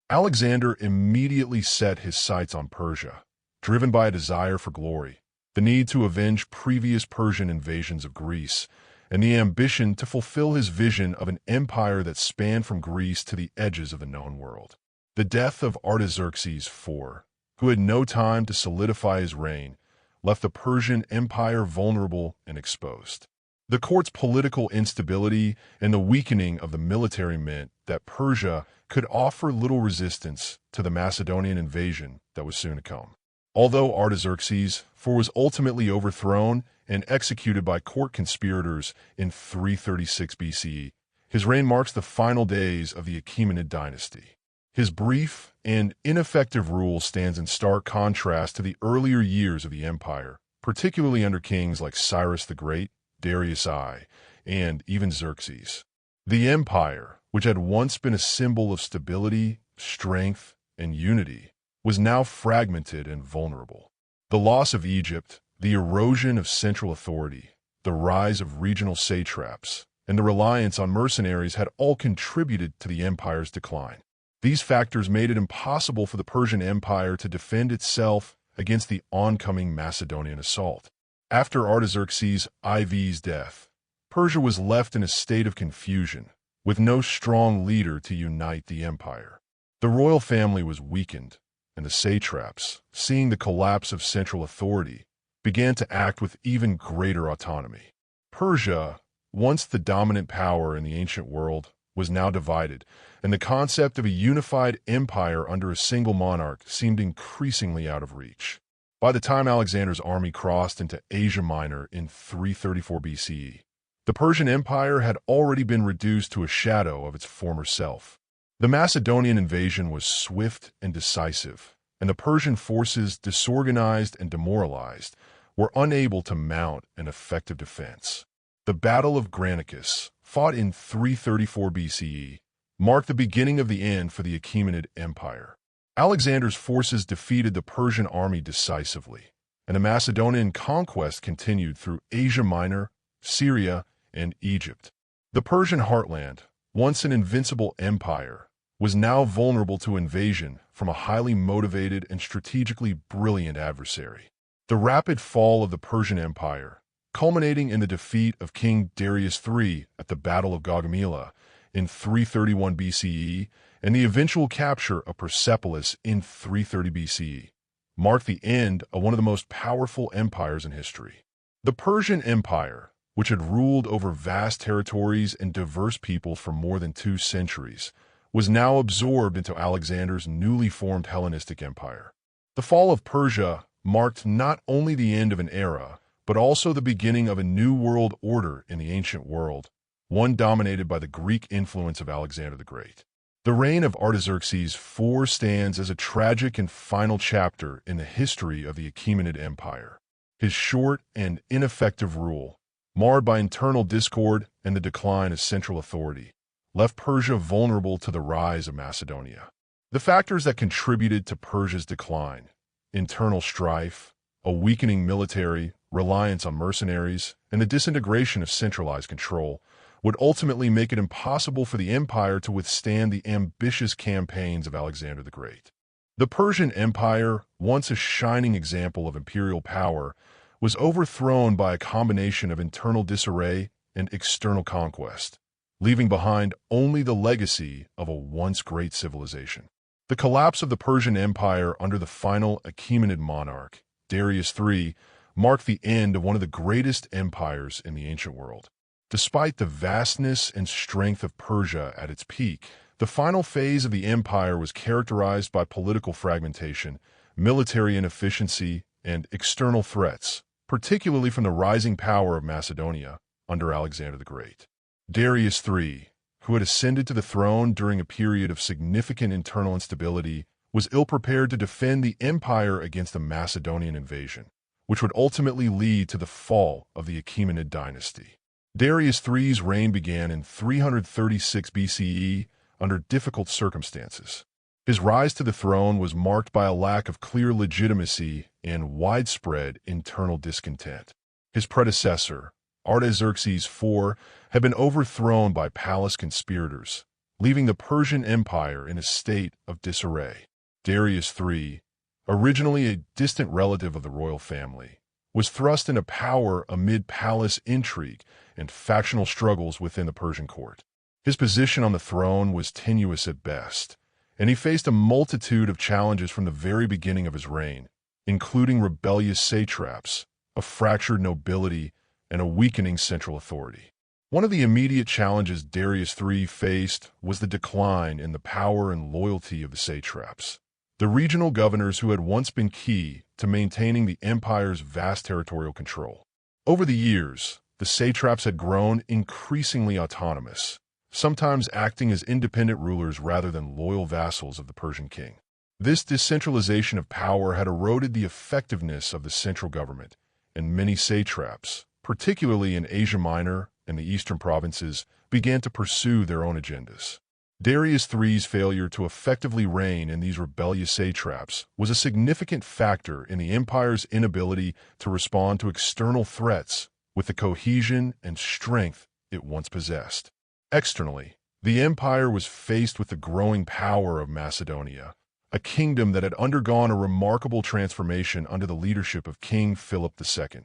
Alexander immediately set his sights on Persia, driven by a desire for glory, the need to avenge previous Persian invasions of Greece, and the ambition to fulfill his vision of an empire that spanned from Greece to the edges of the known world. The death of Artaxerxes IV, who had no time to solidify his reign, left the Persian Empire vulnerable and exposed. The court's political instability and the weakening of the military meant that Persia could offer little resistance to the Macedonian invasion that was soon to come. Although Artaxerxes IV was ultimately overthrown and executed by court conspirators in 336 BCE, his reign marks the final days of the Achaemenid dynasty. His brief and ineffective rule stands in stark contrast to the earlier years of the empire, particularly under kings like Cyrus the Great, Darius I, and even Xerxes. The empire, which had once been a symbol of stability strength, and unity, was now fragmented and vulnerable. The loss of Egypt, the erosion of central authority, the rise of regional satraps, and the reliance on mercenaries had all contributed to the empire's decline. These factors made it impossible for the Persian Empire to defend itself against the oncoming Macedonian assault. After Artaxerxes IV's death, Persia was left in a state of confusion, with no strong leader to unite the empire. The royal family was weakened, and the satraps, seeing the collapse of central authority, began to act with even greater autonomy. Persia, once the dominant power in the ancient world, was now divided, and the concept of a unified empire under a single monarch seemed increasingly out of reach. By the time Alexander's army crossed into Asia Minor in 334 BCE, the Persian Empire had already been reduced to a shadow of its former self. The Macedonian invasion was swift and decisive, and the Persian forces, disorganized and demoralized, were unable to mount an effective defense. The Battle of Granicus, fought in 334 BCE, marked the beginning of the end for the Achaemenid Empire. Alexander's forces defeated the Persian army decisively, and the Macedonian conquest continued through Asia Minor, Syria, and Egypt. The Persian heartland, once an invincible empire, was now vulnerable to invasion from a highly motivated and strategically brilliant adversary. The rapid fall of the Persian Empire, culminating in the defeat of King Darius III at the Battle of Gaugamela in 331 BCE and the eventual capture of Persepolis in 330 BCE, marked the end of one of the most powerful empires in history. The Persian Empire, which had ruled over vast territories and diverse peoples for more than 2 centuries, was now absorbed into Alexander's newly formed Hellenistic Empire. The fall of Persia marked not only the end of an era, but also the beginning of a new world order in the ancient world, one dominated by the Greek influence of Alexander the Great. The reign of Artaxerxes IV stands as a tragic and final chapter in the history of the Achaemenid Empire. His short and ineffective rule, marred by internal discord and the decline of central authority, left Persia vulnerable to the rise of Macedonia. The factors that contributed to Persia's decline, internal strife, a weakening military, reliance on mercenaries, and the disintegration of centralized control, would ultimately make it impossible for the empire to withstand the ambitious campaigns of Alexander the Great. The Persian Empire, once a shining example of imperial power, was overthrown by a combination of internal disarray and external conquest, leaving behind only the legacy of a once great civilization. The collapse of the Persian Empire under the final Achaemenid monarch, Darius III, marked the end of one of the greatest empires in the ancient world. Despite the vastness and strength of Persia at its peak, the final phase of the empire was characterized by political fragmentation, military inefficiency, and external threats, particularly from the rising power of Macedonia under Alexander the Great. Darius III, who had ascended to the throne during a period of significant internal instability, was ill-prepared to defend the empire against the Macedonian invasion, which would ultimately lead to the fall of the Achaemenid dynasty. Darius III's reign began in 336 BCE under difficult circumstances. His rise to the throne was marked by a lack of clear legitimacy and widespread internal discontent. His predecessor, Artaxerxes IV, had been overthrown by palace conspirators, leaving the Persian Empire in a state of disarray. Darius III, originally a distant relative of the royal family, was thrust into power amid palace intrigue and factional struggles within the Persian court. His position on the throne was tenuous at best, and he faced a multitude of challenges from the very beginning of his reign, including rebellious satraps, a fractured nobility, and a weakening central authority. One of the immediate challenges Darius III faced was the decline in the power and loyalty of the satraps, the regional governors who had once been key to maintaining the empire's vast territorial control. Over the years, the satraps had grown increasingly autonomous, sometimes acting as independent rulers rather than loyal vassals of the Persian king. This decentralization of power had eroded the effectiveness of the central government, and many satraps, particularly in Asia Minor and the eastern provinces, began to pursue their own agendas. Darius III's failure to effectively reign in these rebellious satraps was a significant factor in the empire's inability to respond to external threats with the cohesion and strength it once possessed. Externally, the empire was faced with the growing power of Macedonia, a kingdom that had undergone a remarkable transformation under the leadership of King Philip II.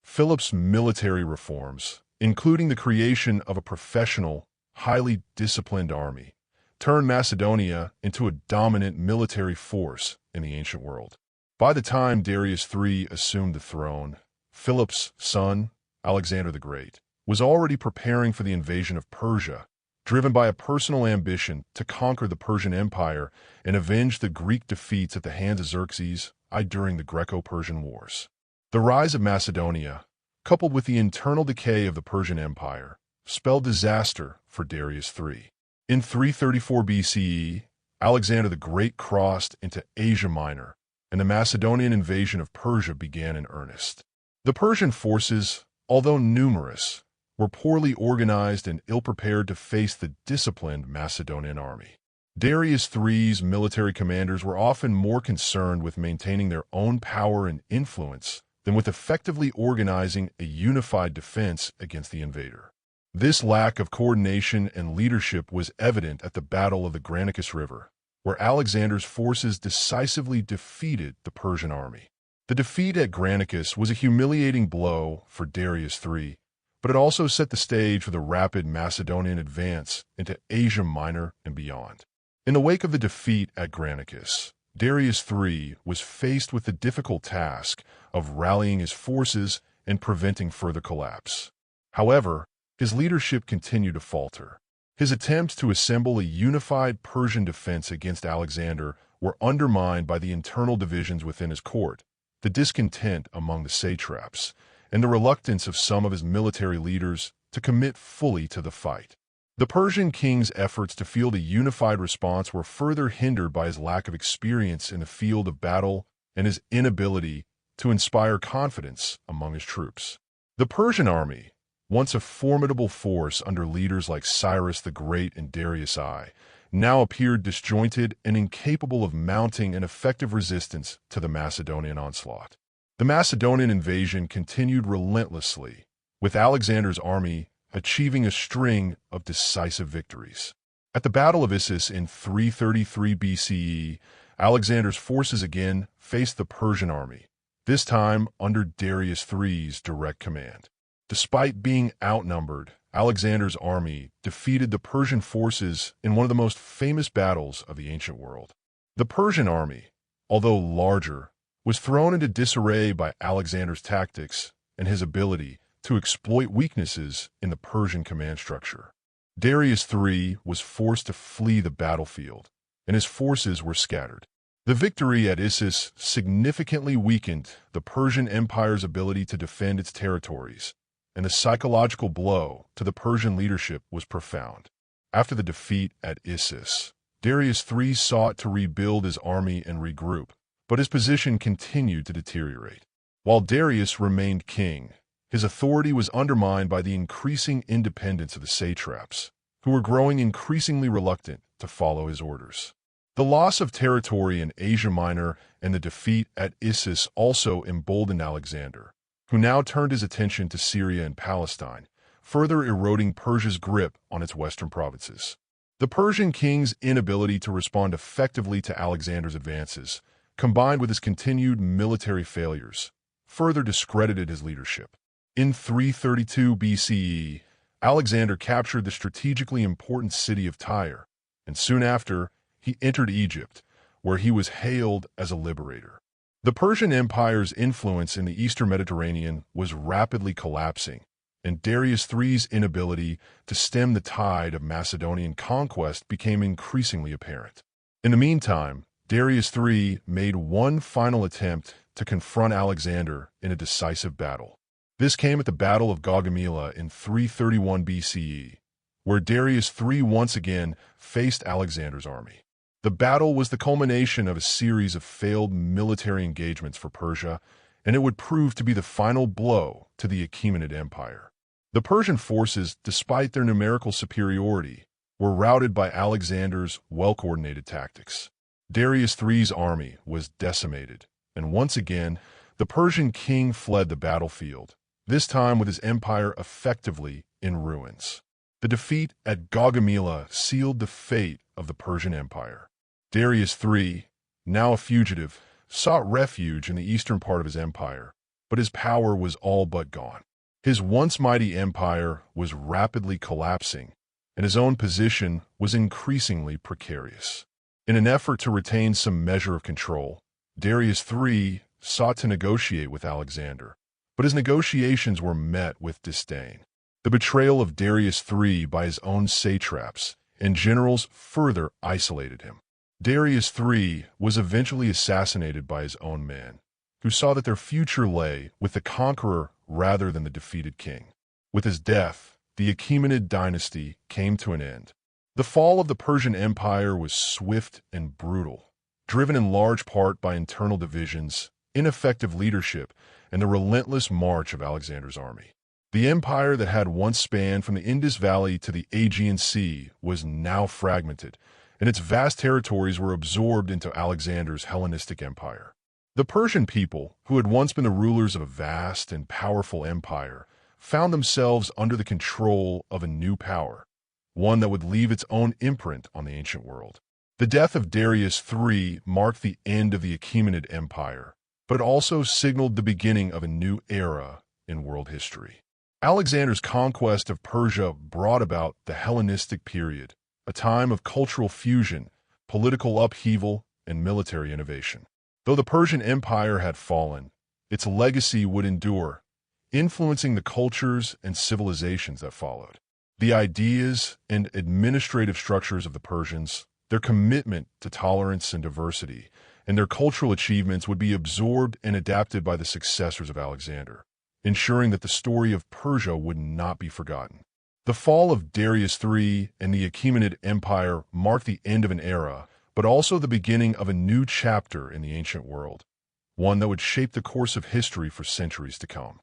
Philip's military reforms, including the creation of a professional, highly disciplined army, turned Macedonia into a dominant military force in the ancient world. By the time Darius III assumed the throne, Philip's son, Alexander the Great, was already preparing for the invasion of Persia, driven by a personal ambition to conquer the Persian Empire and avenge the Greek defeats at the hands of Xerxes I during the Greco-Persian Wars. The rise of Macedonia, coupled with the internal decay of the Persian Empire, spelled disaster for Darius III. In 334 BCE, Alexander the Great crossed into Asia Minor, and the Macedonian invasion of Persia began in earnest. The Persian forces, although numerous, were poorly organized and ill-prepared to face the disciplined Macedonian army. Darius III's military commanders were often more concerned with maintaining their own power and influence than with effectively organizing a unified defense against the invader. This lack of coordination and leadership was evident at the Battle of the Granicus River, where Alexander's forces decisively defeated the Persian army. The defeat at Granicus was a humiliating blow for Darius III, but it also set the stage for the rapid Macedonian advance into Asia Minor and beyond. In the wake of the defeat at Granicus, Darius III was faced with the difficult task of rallying his forces and preventing further collapse. However, his leadership continued to falter. His attempts to assemble a unified Persian defense against Alexander were undermined by the internal divisions within his court, the discontent among the satraps, and the reluctance of some of his military leaders to commit fully to the fight. The Persian king's efforts to field a unified response were further hindered by his lack of experience in the field of battle and his inability to inspire confidence among his troops. The Persian army, once a formidable force under leaders like Cyrus the Great and Darius I, now appeared disjointed and incapable of mounting an effective resistance to the Macedonian onslaught. The Macedonian invasion continued relentlessly, with Alexander's army achieving a string of decisive victories. At the Battle of Issus in 333 BCE, Alexander's forces again faced the Persian army, this time under Darius III's direct command. Despite being outnumbered, Alexander's army defeated the Persian forces in one of the most famous battles of the ancient world. The Persian army, although larger, was thrown into disarray by Alexander's tactics and his ability to exploit weaknesses in the Persian command structure. Darius III was forced to flee the battlefield, and his forces were scattered. The victory at Issus significantly weakened the Persian Empire's ability to defend its territories, and the psychological blow to the Persian leadership was profound. After the defeat at Issus, Darius III sought to rebuild his army and regroup, but his position continued to deteriorate. While Darius remained king, his authority was undermined by the increasing independence of the satraps, who were growing increasingly reluctant to follow his orders. The loss of territory in Asia Minor and the defeat at Issus also emboldened Alexander, who now turned his attention to Syria and Palestine, further eroding Persia's grip on its western provinces. The Persian king's inability to respond effectively to Alexander's advances, combined with his continued military failures, further discredited his leadership. In 332 BCE, Alexander captured the strategically important city of Tyre, and soon after, he entered Egypt, where he was hailed as a liberator. The Persian Empire's influence in the Eastern Mediterranean was rapidly collapsing, and Darius III's inability to stem the tide of Macedonian conquest became increasingly apparent. In the meantime, Darius III made one final attempt to confront Alexander in a decisive battle. This came at the Battle of Gaugamela in 331 BCE, where Darius III once again faced Alexander's army. The battle was the culmination of a series of failed military engagements for Persia, and it would prove to be the final blow to the Achaemenid Empire. The Persian forces, despite their numerical superiority, were routed by Alexander's well-coordinated tactics. Darius III's army was decimated, and once again, the Persian king fled the battlefield, this time with his empire effectively in ruins. The defeat at Gaugamela sealed the fate of the Persian Empire. Darius III, now a fugitive, sought refuge in the eastern part of his empire, but his power was all but gone. His once mighty empire was rapidly collapsing, and his own position was increasingly precarious. In an effort to retain some measure of control, Darius III sought to negotiate with Alexander, but his negotiations were met with disdain. The betrayal of Darius III by his own satraps and generals further isolated him. Darius III was eventually assassinated by his own men, who saw that their future lay with the conqueror rather than the defeated king. With his death, the Achaemenid dynasty came to an end. The fall of the Persian Empire was swift and brutal, driven in large part by internal divisions, ineffective leadership, and the relentless march of Alexander's army. The empire that had once spanned from the Indus Valley to the Aegean Sea was now fragmented, and its vast territories were absorbed into Alexander's Hellenistic empire. The Persian people, who had once been the rulers of a vast and powerful empire, found themselves under the control of a new power, one that would leave its own imprint on the ancient world. The death of Darius III marked the end of the Achaemenid Empire, but it also signaled the beginning of a new era in world history. Alexander's conquest of Persia brought about the Hellenistic period, a time of cultural fusion, political upheaval, and military innovation. Though the Persian Empire had fallen, its legacy would endure, influencing the cultures and civilizations that followed. The ideas and administrative structures of the Persians, their commitment to tolerance and diversity, and their cultural achievements would be absorbed and adapted by the successors of Alexander, ensuring that the story of Persia would not be forgotten. The fall of Darius III and the Achaemenid Empire marked the end of an era, but also the beginning of a new chapter in the ancient world, one that would shape the course of history for centuries to come.